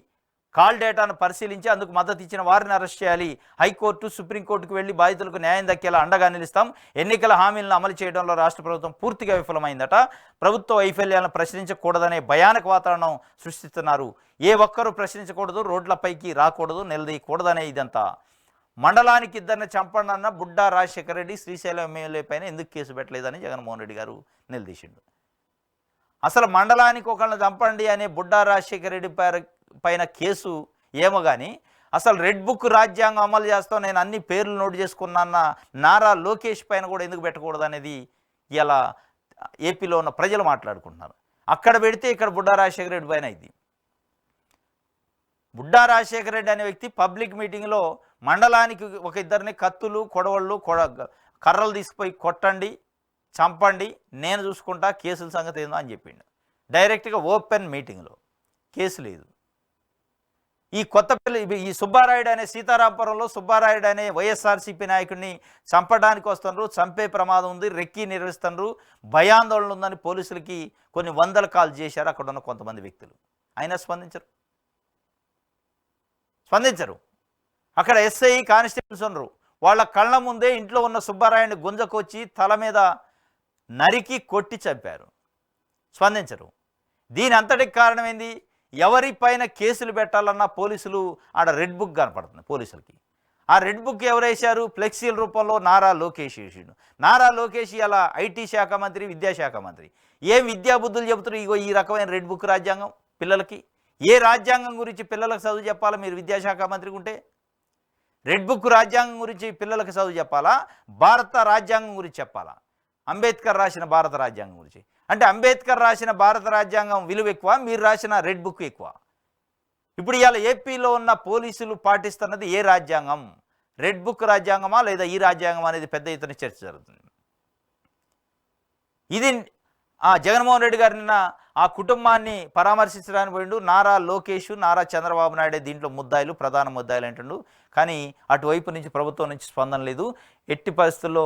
కాల్ డేటాను పరిశీలించి అందుకు మద్దతు ఇచ్చిన వారిని అరెస్ట్ చేయాలి. హైకోర్టు, సుప్రీంకోర్టుకు వెళ్లి బాధితులకు న్యాయం దక్కేలా అండగా నిలుస్తాం. ఎన్నికల హామీలను అమలు చేయడంలో రాష్ట్ర ప్రభుత్వం పూర్తిగా విఫలమైందట. ప్రభుత్వ వైఫల్యాలను ప్రశ్నించకూడదనే భయానక వాతావరణం సృష్టిస్తున్నారు. ఏ ఒక్కరూ ప్రశ్నించకూడదు, రోడ్లపైకి రాకూడదు, నిలదీయకూడదనే ఇదంతా. మండలానికి 2 చంపండన్న బుడ్డా రాజశేఖర రెడ్డి శ్రీశైలం ఎమ్మెల్యే పైన ఎందుకు కేసు పెట్టలేదని జగన్మోహన్ రెడ్డి గారు నిలదీసిండు. అసలు మండలానికి ఒకళ్ళని చంపండి అనే బుడ్డా రాజశేఖర రెడ్డి పైన కేసు ఏమో కానీ అసలు రెడ్ బుక్ రాజ్యాంగం అమలు చేస్తాం, నేను అన్ని పేర్లు నోటు చేసుకున్నా నారా లోకేష్ పైన కూడా ఎందుకు పెట్టకూడదు అనేది ఇలా ఏపీలో ఉన్న ప్రజలు మాట్లాడుకుంటున్నారు. అక్కడ పెడితే ఇక్కడ బుడ్డా రాజశేఖర రెడ్డి పైన ఇది. బుడ్డా రాజశేఖర రెడ్డి అనే వ్యక్తి పబ్లిక్ మీటింగ్లో మండలానికి ఒక 2 కత్తులు, కొడవళ్ళు, కర్రలు తీసుకుపోయి కొట్టండి, చంపండి, నేను చూసుకుంటా, కేసుల సంగతి ఏందో అని చెప్పిండు. డైరెక్ట్గా ఓపెన్ మీటింగ్లో. కేసు లేదు. ఈ ఈ సుబ్బారాయుడు అనే సీతారాంపురంలో సుబ్బారాయుడు అనే వైఎస్ఆర్సీపీ నాయకుడిని చంపడానికి వస్తున్నారు, చంపే ప్రమాదం ఉంది, రెక్కీ నిర్వహిస్తున్నారు, భయాందోళన ఉందని పోలీసులకి కొన్ని 100 కాల్ చేశారు అక్కడ ఉన్న కొంతమంది వ్యక్తులు. అయినా స్పందించరు. అక్కడ ఎస్ఐ, కానిస్టేబుల్స్ ఉన్నారు. వాళ్ళ కళ్ళ ముందే ఇంట్లో ఉన్న సుబ్బారాయుడిని గుంజకొచ్చి తల మీద నరికి కొట్టి చంపారు. స్పందించరు. దీని అంతటికి కారణమైంది, ఎవరిపైన కేసులు పెట్టాలన్నా పోలీసులు ఆడ రెడ్ బుక్ కనపడుతుంది పోలీసులకి. ఆ రెడ్ బుక్ ఎవరు వేశారు? ఫ్లెక్సీల రూపంలో నారా లోకేష్ వేసిండు. నారా లోకేష్ అలా ఐటీ శాఖ మంత్రి, విద్యాశాఖ మంత్రి. ఏం విద్యాబుద్ధులు చెబుతున్నారు? ఇగో ఈ రకమైన రెడ్ బుక్ రాజ్యాంగం పిల్లలకి. ఏ రాజ్యాంగం గురించి పిల్లలకు చదువు చెప్పాలా? మీరు విద్యాశాఖ మంత్రికి ఉంటే రెడ్ బుక్ రాజ్యాంగం గురించి పిల్లలకు చదువు చెప్పాలా? భారత రాజ్యాంగం గురించి చెప్పాలా? అంబేద్కర్ రాసిన భారత రాజ్యాంగం గురించి. అంటే అంబేద్కర్ రాసిన భారత రాజ్యాంగం విలువ ఎక్కువ, మీరు రాసిన రెడ్ బుక్ ఎక్కువ. ఇప్పుడు ఇవాళ ఏపీలో ఉన్న పోలీసులు పాటిస్తున్నది ఏ రాజ్యాంగం? రెడ్ బుక్ రాజ్యాంగమా లేదా ఈ రాజ్యాంగం అనేది పెద్ద ఎత్తున చర్చ జరుగుతుంది. ఇది జగన్మోహన్ రెడ్డి గారు నిన్న ఆ కుటుంబాన్ని పరామర్శించడానికి పోయిండు. నారా లోకేష్, నారా చంద్రబాబు నాయుడే దీంట్లో ముద్దాయిలు, ప్రధాన ముద్దాయిలు అంటుండు. కానీ అటువైపు నుంచి ప్రభుత్వం నుంచి స్పందన లేదు. ఎట్టి పరిస్థితుల్లో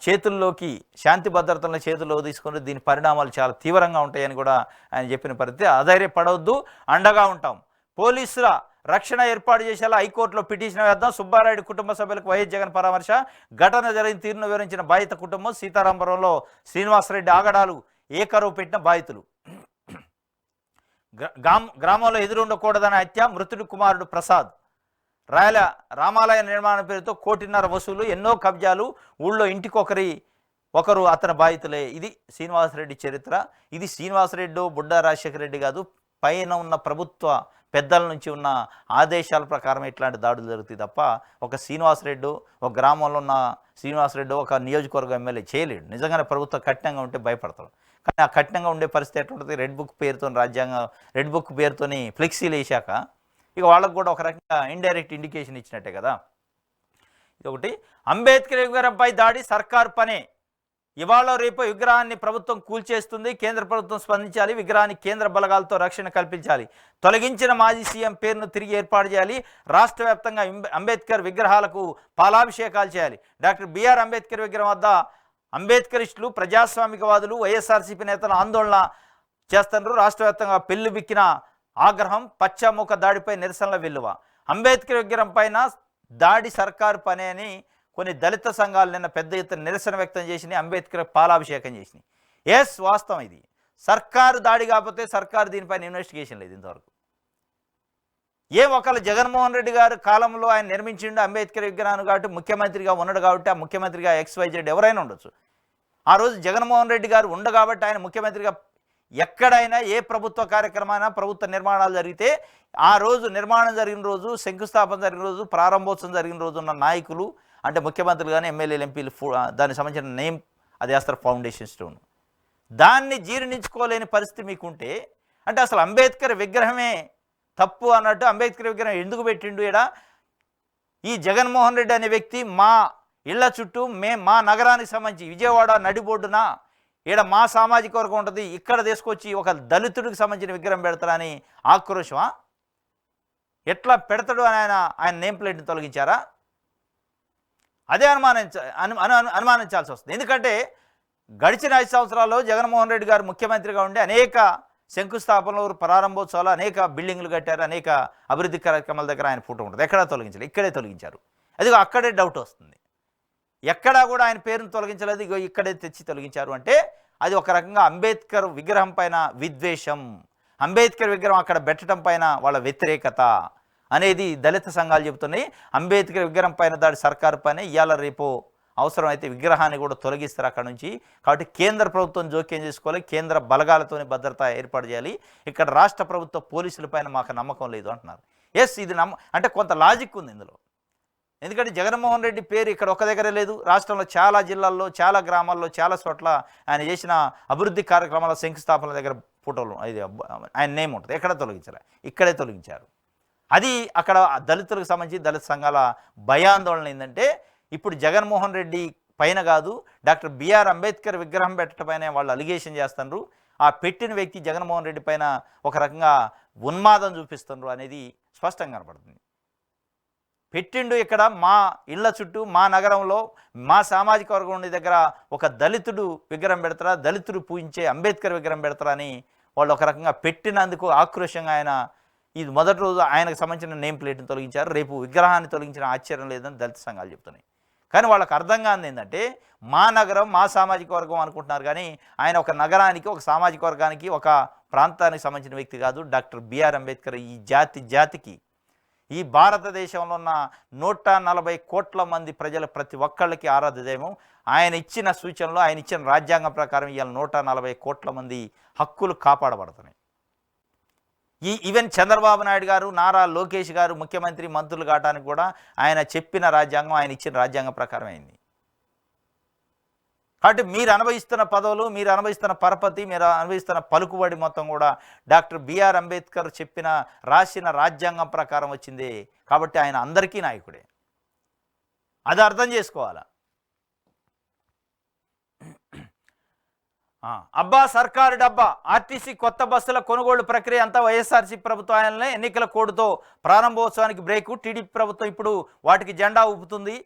చేతుల్లోకి శాంతి భద్రతలను చేతుల్లో తీసుకుని దీని పరిణామాలు చాలా తీవ్రంగా ఉంటాయని కూడా ఆయన చెప్పిన పరిస్థితి. అధైర్యపడవద్దు, అండగా ఉంటాం. పోలీసుల రక్షణ ఏర్పాటు చేసేలా హైకోర్టులో పిటిషన్ వేద్దాం. సుబ్బారాయుడు కుటుంబ సభ్యులకు వైఎస్ జగన్ పరామర్శ. ఘటన జరిగిన తీరును వివరించిన బాధిత కుటుంబం. సీతారాంపురంలో శ్రీనివాసరెడ్డి ఆగడాలు ఏకరువు పెట్టిన బాధితులు. గ్రామంలో ఎదురుండకూడదనే హత్య. మృతుడి కుమారుడు ప్రసాద్. రామాలయ నిర్మాణం పేరుతో 1.5 కోటి వసూలు, ఎన్నో కబ్జాలు, ఊళ్ళో ఇంటికొకరు అతని బాధితులే. ఇది శ్రీనివాసరెడ్డి చరిత్ర. ఇది శ్రీనివాసరెడ్డి, బుడ్డా రాజశేఖర రెడ్డి కాదు, పైన ఉన్న ప్రభుత్వ పెద్దల నుంచి ఉన్న ఆదేశాల ప్రకారం ఇట్లాంటి దాడులు జరుగుతాయి తప్ప ఒక శ్రీనివాసరెడ్డి, ఒక గ్రామంలో ఉన్న శ్రీనివాసరెడ్డి ఒక నియోజకవర్గం ఎమ్మెల్యే చేయలేడు. నిజంగానే ప్రభుత్వం కఠినంగా ఉంటే భయపడతాడు. కానీ ఆ కఠినంగా ఉండే పరిస్థితి ఎట్లుంటుంది? రెడ్ బుక్ పేరుతో రాజ్యాంగం, రెడ్ బుక్ పేరుతోని ఫ్లెక్సీలు వేసాక ఇక వాళ్ళకు కూడా ఒక రకంగా ఇండైరెక్ట్ ఇండికేషన్ ఇచ్చినట్టే కదా. ఇదొకటి. అంబేద్కర్ విగ్రహంపై దాడి సర్కార్ పనే. ఇవాళ రేపు విగ్రహాన్ని ప్రభుత్వం కూల్చేస్తుంది. కేంద్ర ప్రభుత్వం స్పందించాలి. విగ్రహానికి కేంద్ర బలగాలతో రక్షణ కల్పించాలి. తొలగించిన మాజీ సీఎం పేరును తిరిగి ఏర్పాటు చేయాలి. రాష్ట్ర వ్యాప్తంగా అంబేద్కర్ విగ్రహాలకు పాలాభిషేకాలు చేయాలి. డాక్టర్ బిఆర్ అంబేద్కర్ విగ్రహం వద్ద అంబేద్కరిస్టులు, ప్రజాస్వామికవాదులు, వైఎస్ఆర్సీపీ నేతలు ఆందోళన చేస్తున్నారు. రాష్ట్ర వ్యాప్తంగా పెళ్లి బిక్కిన ఆగ్రహం. పశ్చాముఖ దాడిపై నిరసనల వెల్లువ. అంబేద్కర్ విగ్రహం పైన దాడి సర్కారు పని అని కొన్ని దళిత సంఘాలు నిన్న పెద్ద ఎత్తున నిరసన వ్యక్తం చేసినాయి. అంబేద్కర్ పాలాభిషేకం చేసినాయి. ఎస్, వాస్తవం ఇది. సర్కారు దాడి కాకపోతే సర్కారు దీనిపైన ఇన్వెస్టిగేషన్ లేదు ఇంతవరకు. ఒకళ్ళు జగన్మోహన్ రెడ్డి గారు కాలంలో ఆయన నిర్మించిండు అంబేద్కర్ విగ్రహాన్ని కాబట్టి ముఖ్యమంత్రిగా ఉన్నాడు కాబట్టి ఆ ముఖ్యమంత్రిగా XYZ ఎవరైనా ఉండొచ్చు. ఆ రోజు జగన్మోహన్ రెడ్డి గారు ఉండగాబట్టి ఆయన ముఖ్యమంత్రిగా ఎక్కడైనా ఏ ప్రభుత్వ కార్యక్రమైనా ప్రభుత్వ నిర్మాణాలు జరిగితే ఆ రోజు నిర్మాణం జరిగిన రోజు, శంకుస్థాపన జరిగిన రోజు, ప్రారంభోత్సవం జరిగిన రోజు ఉన్న నాయకులు అంటే ముఖ్యమంత్రులు కానీ ఎమ్మెల్యేలు ఎంపీలు దానికి సంబంధించిన నేమ్ అది వేస్తారు ఫౌండేషన్ స్టోన్. దాన్ని జీర్ణించుకోలేని పరిస్థితి మీకుంటే అంటే అసలు అంబేద్కర్ విగ్రహమే తప్పు అన్నట్టు అంబేద్కర్ విగ్రహం ఎందుకు పెట్టిండు ఈడ? ఈ జగన్మోహన్ రెడ్డి అనే వ్యక్తి మా ఇళ్ల చుట్టూ మా నగరానికి సంబంధించి విజయవాడ నడిబొడ్డున ఈడ మా సామాజిక వర్గం ఉంటుంది, ఇక్కడ తీసుకొచ్చి ఒక దళితుడికి సంబంధించిన విగ్రహం పెడతారని ఆక్రోశమా? ఎట్లా పెడతాడు అని ఆయన నేమ్ ప్లేట్ని తొలగించారా? అదే అనుమానించాల్సి వస్తుంది. ఎందుకంటే గడిచిన 5 సంవత్సరాల్లో జగన్మోహన్ రెడ్డి గారు ముఖ్యమంత్రిగా ఉండి అనేక శంకుస్థాపనలు, ప్రారంభోత్సవాలు, అనేక బిల్డింగ్లు కట్టారు, అనేక అభివృద్ధి కార్యక్రమాల దగ్గర ఆయన ఫోటో ఉంటుంది. ఎక్కడా తొలగించారు, ఇక్కడే తొలగించారు. అదిగో అక్కడే డౌట్ వస్తుంది. ఎక్కడా కూడా ఆయన పేరును తొలగించలేదు, ఇగో ఇక్కడే తెచ్చి తొలగించారు అంటే అది ఒక రకంగా అంబేద్కర్ విగ్రహం పైన విద్వేషం, అంబేద్కర్ విగ్రహం అక్కడ పెట్టడం పైన వాళ్ళ వ్యతిరేకత అనేది దళిత సంఘాలు చెబుతున్నాయి. అంబేద్కర్ విగ్రహం పైన దాడి సర్కారు పైన ఇవాళ రేపు అవసరమైతే విగ్రహాన్ని కూడా తొలగిస్తారు అక్కడ నుంచి. కాబట్టి కేంద్ర ప్రభుత్వం జోక్యం చేసుకోవాలి, కేంద్ర బలగాలతోనే భద్రత ఏర్పాటు చేయాలి. ఇక్కడ రాష్ట్ర ప్రభుత్వ పోలీసుల పైన మాకు నమ్మకం లేదు అంటున్నారు. ఎస్, ఇది అంటే కొంత లాజిక్ ఉంది ఇందులో. ఎందుకంటే జగన్మోహన్ రెడ్డి పేరు ఇక్కడ ఒక దగ్గరే లేదు, రాష్ట్రంలో చాలా జిల్లాల్లో, చాలా గ్రామాల్లో, చాలా చోట్ల ఆయన చేసిన అభివృద్ధి కార్యక్రమాల శంకుస్థాపనల దగ్గర ఫోటోలు ఇది ఆయన నేమ్ ఉంటుంది. ఎక్కడ తొలగించారు, ఇక్కడే తొలగించారు. అది అక్కడ దళితులకు సంబంధించి దళిత సంఘాల భయాందోళన ఏంటంటే ఇప్పుడు జగన్మోహన్ రెడ్డి పైన కాదు, డాక్టర్ బిఆర్ అంబేద్కర్ విగ్రహం పెట్టడం పైన వాళ్ళు అలిగేషన్ చేస్తున్నారు. ఆ పెట్టిన వ్యక్తి జగన్మోహన్ రెడ్డి పైన ఒక రకంగా ఉన్మాదం చూపిస్తున్నారు అనేది స్పష్టంగా కనపడుతుంది. పెట్టిండు ఇక్కడ మా ఇళ్ల చుట్టూ, మా నగరంలో, మా సామాజిక వర్గం ఉండే దగ్గర ఒక దళితుడు విగ్రహం పెడతారా, దళితుడు పూజించే అంబేద్కర్ విగ్రహం పెడతారా అని వాళ్ళు ఒక రకంగా పెట్టినందుకు ఆక్రోషంగా ఆయన ఇది మొదటి రోజు ఆయనకు సంబంధించిన నేమ్ ప్లేట్ని తొలగించారు. రేపు విగ్రహాన్ని తొలగించిన ఆశ్చర్యం లేదని దళిత సంఘాలు చెప్తున్నాయి. కానీ వాళ్ళకి అర్థం కానిది ఏంటంటే మా నగరం, మా సామాజిక వర్గం అనుకుంటున్నారు. కానీ ఆయన ఒక నగరానికి, ఒక సామాజిక వర్గానికి, ఒక ప్రాంతానికి సంబంధించిన వ్యక్తి కాదు. డాక్టర్ బిఆర్ అంబేద్కర్ ఈ జాతికి, ఈ భారతదేశంలో ఉన్న 140 కోట్ల మంది ప్రజల ప్రతి ఒక్కళ్ళకి ఆరాధ్య దైవం. ఆయన ఇచ్చిన సూచనలు, ఆయన ఇచ్చిన రాజ్యాంగం ప్రకారం ఇవాళ 140 కోట్ల మంది హక్కులు కాపాడబడుతున్నాయి. ఈవెన్ చంద్రబాబు నాయుడు గారు, నారా లోకేష్ గారు ముఖ్యమంత్రి, మంత్రులు కావడానికి కూడా ఆయన చెప్పిన రాజ్యాంగం, ఆయన ఇచ్చిన రాజ్యాంగం ప్రకారం అయింది. కాబట్టి మీరు అనుభవిస్తున్న పదవులు, మీరు అనుభవిస్తున్న పరపతి, మీరు అనుభవిస్తున్న పలుకుబడి మొత్తం కూడా డాక్టర్ బిఆర్ అంబేద్కర్ రాసిన రాజ్యాంగం ప్రకారం వచ్చింది. కాబట్టి ఆయన అందరికీ నాయకుడే, అది అర్థం చేసుకోవాలా. అబ్బా సర్కారు డబ్బా, ఆర్టీసీ కొత్త బస్సుల కొనుగోలు ప్రక్రియ అంతా వైఎస్ఆర్సీ ప్రభుత్వాలనే, ఎన్నికల కోడ్తో ప్రారంభోత్సవానికి బ్రేకు. టీడీపీ ప్రభుత్వం ఇప్పుడు వాటికి జెండా ఊపుతుంది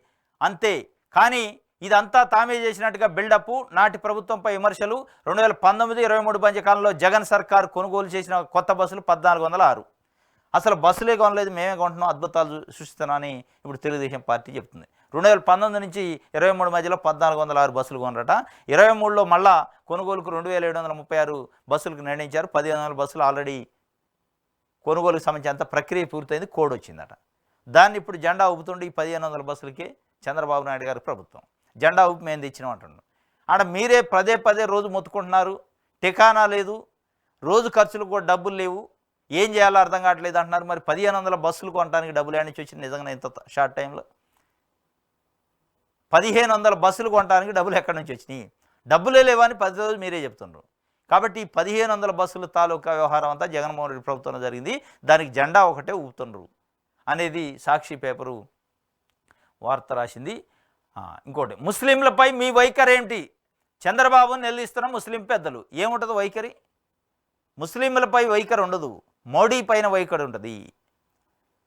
అంతే. కానీ ఇదంతా తామే చేసినట్టుగా బిల్డప్, నాటి ప్రభుత్వంపై విమర్శలు. 2019-23 మధ్యకాలంలో జగన్ సర్కారు కొనుగోలు చేసిన కొత్త బస్సులు 1406. అసలు బస్సులే కొనలేదు, మేమే కొంటున్నాం, అద్భుతాలు సృష్టిస్తున్నామని ఇప్పుడు తెలుగుదేశం పార్టీ చెప్తుంది. 2019 నుంచి 23 మధ్యలో 1406 బస్సులు కొనరట. 23లో మళ్ళా కొనుగోలుకు 2736 బస్సులకు నిర్ణయించారు. 1500 బస్సులు ఆల్రెడీ కొనుగోలుకు సంబంధించి అంత ప్రక్రియ పూర్తయింది, కోడ్ వచ్చిందట. దాన్ని ఇప్పుడు జెండా ఊపుతుండే ఈ 1500 బస్సులకే చంద్రబాబు నాయుడు గారి ప్రభుత్వం జెండా ఊపి మేము తెచ్చినాం అంటున్నాం. ఆడ మీరే పదే రోజు మొత్తుకుంటున్నారు, టికానా లేదు, రోజు ఖర్చులకు కూడా డబ్బులు లేవు, ఏం చేయాలో అర్థం కావట్లేదు అంటున్నారు. మరి 1500 బస్సులు కొనడానికి డబ్బులు ఏడ నుంచి వచ్చింది? నిజంగా ఇంత షార్ట్ టైంలో 1500 బస్సులు కొనడానికి డబ్బులు ఎక్కడి నుంచి వచ్చినాయి? డబ్బులే లేవని 10 రోజులు మీరే చెప్తున్నారు. కాబట్టి 1500 బస్సుల తాలూకా వ్యవహారం అంతా జగన్మోహన్ రెడ్డి ప్రభుత్వంలో జరిగింది. దానికి జెండా ఒకటే ఊపుతున్నారు అనేది సాక్షి పేపరు వార్త రాసింది. ఇంకోటి, ముస్లింలపై మీ వైఖరి ఏంటి? చంద్రబాబుని నిలదీస్తున్న ముస్లిం పెద్దలు. ఏముంటుంది వైఖరి? ముస్లింలపై వైఖరి ఉండదు, మోడీ పైన వైఖరి ఉంటుంది.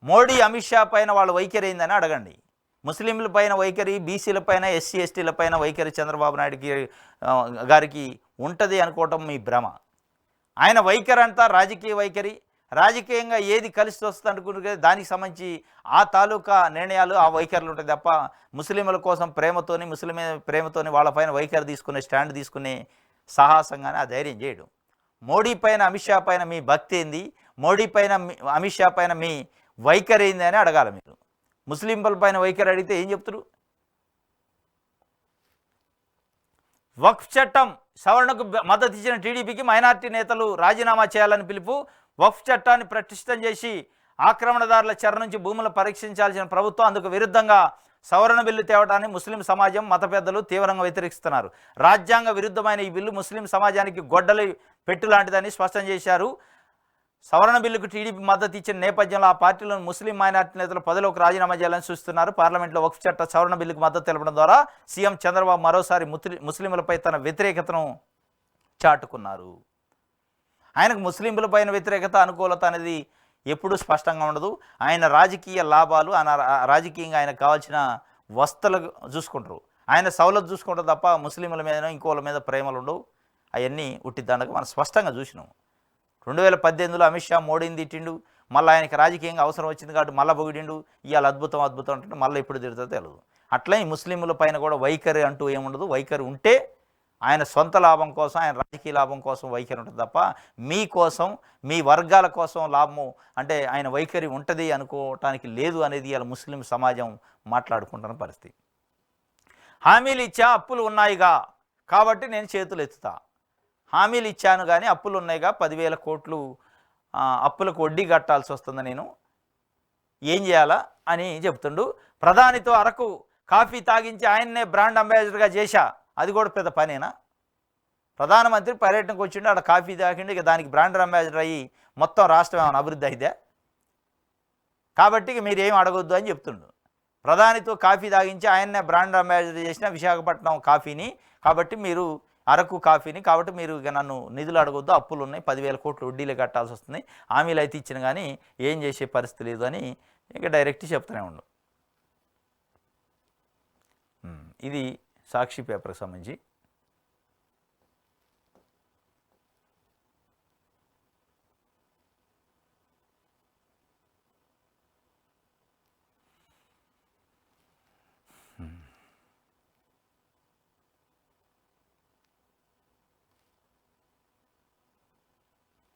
మోడీ, అమిత్ షా పైన వాళ్ళ వైఖరి ఏందని అడగండి. ముస్లింల పైన వైఖరి, బీసీల పైన, ఎస్సీ ఎస్టీల పైన వైఖరి చంద్రబాబు నాయుడు గారికి ఉంటుంది అనుకోవటం మీ భ్రమ. ఆయన వైఖరి అంతా రాజకీయ వైఖరి. రాజకీయంగా ఏది కలిసి వస్తుంది అనుకుంటే దానికి సంబంధించి ఆ తాలూకా నిర్ణయాలు, ఆ వైఖరులు ఉంటాయి తప్ప ముస్లింల కోసం ప్రేమతోని వాళ్ళపైన వైఖరి తీసుకునే, స్టాండ్ తీసుకునే సాహసంగానే ఆ ధైర్యం చేయడు. మోడీ పైన, అమిత్ షా పైన మీ భక్తి ఏంది? మోడీ పైన, అమిత్ షా పైన మీ వైఖరి ఏంది అని అడగాలి మీరు. ముస్లింల పైన వైఖరి అడిగితే ఏం చెప్తారు? వక్ఫ్ చట్టం సవరణకు మద్దతు ఇచ్చిన టీడీపీకి మైనార్టీ నేతలు రాజీనామా చేయాలని పిలుపు. వక్ఫ్ చట్టాన్ని ప్రతిష్టం చేసి ఆక్రమణదారుల చెర నుంచి భూములు పరీక్షించాల్సిన ప్రభుత్వం అందుకు విరుద్ధంగా సవరణ బిల్లు తేవడాన్ని ముస్లిం సమాజం, మత పెద్దలు తీవ్రంగా వ్యతిరేకిస్తున్నారు. రాజ్యాంగ విరుద్ధమైన ఈ బిల్లు ముస్లిం సమాజానికి గొడ్డలి పెట్టు లాంటిదని స్పష్టం చేశారు. సవరణ బిల్లుకు టీడీపీ మద్దతు ఇచ్చిన నేపథ్యంలో ఆ పార్టీలోని ముస్లిం మైనార్టీ నేతలు పదవిలోకి రాజీనామా చేయాలని చూస్తున్నారు. పార్లమెంట్లో వక్ఫ్ చట్ట సవరణ బిల్లుకు మద్దతు తెలపడం ద్వారా సీఎం చంద్రబాబు మరోసారి ముస్లింలపై తన వ్యతిరేకతను చాటుకున్నారు. ఆయనకు ముస్లింలపైన వ్యతిరేకత, అనుకూలత అనేది ఎప్పుడూ స్పష్టంగా ఉండదు. ఆయన రాజకీయ లాభాలు, ఆయన రాజకీయంగా ఆయనకు కావాల్సిన వస్తువులు చూసుకుంటారు, ఆయన సౌలత్ చూసుకుంటారు తప్ప ముస్లింల మీద ఇంకోళ్ళ మీద ప్రేమలు ఉండవు. అవన్నీ ఉట్టిద్దాండగా మనం స్పష్టంగా చూసినాం. 2018లో అమిత్ షా మోడీని తిట్టిండు, మళ్ళీ ఆయనకి రాజకీయంగా అవసరం వచ్చింది కాబట్టి మళ్ళీ పొగిడిండు. ఇవాళ అద్భుతం అద్భుతం అంటే మళ్ళీ ఎప్పుడు తిడుతుందో తెలియదు. అట్లా ఈ ముస్లింల పైన కూడా వైఖరి అంటూ ఏముండదు. వైఖరి ఉంటే ఆయన సొంత లాభం కోసం, ఆయన రాజకీయ లాభం కోసం వైఖరి ఉంటుంది తప్ప మీకోసం, మీ వర్గాల కోసం లాభము అంటే ఆయన వైఖరి ఉంటుంది అనుకోవటానికి లేదు అనేది ఇలా ముస్లిం సమాజం మాట్లాడుకుంటున్న పరిస్థితి. హామీలు ఇచ్చా, అప్పులు ఉన్నాయిగా కాబట్టి నేను చేతులు ఎత్తుతా. హామీలు ఇచ్చాను కానీ అప్పులు ఉన్నాయిగా, 10,000 కోట్లు అప్పులకు వడ్డీ కట్టాల్సి వస్తుంది, నేను ఏం చేయాలా అని చెప్తుండు. ప్రధానితో అరకు కాఫీ తాగించి ఆయన్నే బ్రాండ్ అంబాసిడర్గా చేశా, అది కూడా పెద్ద పనేనా? ప్రధానమంత్రి పర్యటనకు వచ్చిండు, ఆడ కాఫీ తాగిండు, ఇక దానికి బ్రాండ్ అంబాసిడర్ అయ్యి మొత్తం రాష్ట్రం ఏమైనా అభివృద్ధి అయితే? కాబట్టి ఇక మీరేం అడగొద్దు అని చెప్తుండు. ప్రధానితో కాఫీ తాగించి ఆయన్నే బ్రాండ్ అంబాసిడర్ చేసిన విశాఖపట్నం కాఫీని, కాబట్టి మీరు అరకు కాఫీని, కాబట్టి మీరు ఇక నన్ను నిధులు అడగొద్దు, అప్పులు ఉన్నాయి, 10,000 కోట్లు వడ్డీలు కట్టాల్సి వస్తుంది, హామీలు అయితే ఇచ్చిన కానీ ఏం చేసే పరిస్థితి లేదు అని ఇక డైరెక్ట్ చెప్తూనే ఉండు. ఇది సాక్షి పేపర్కి సంబంధించి.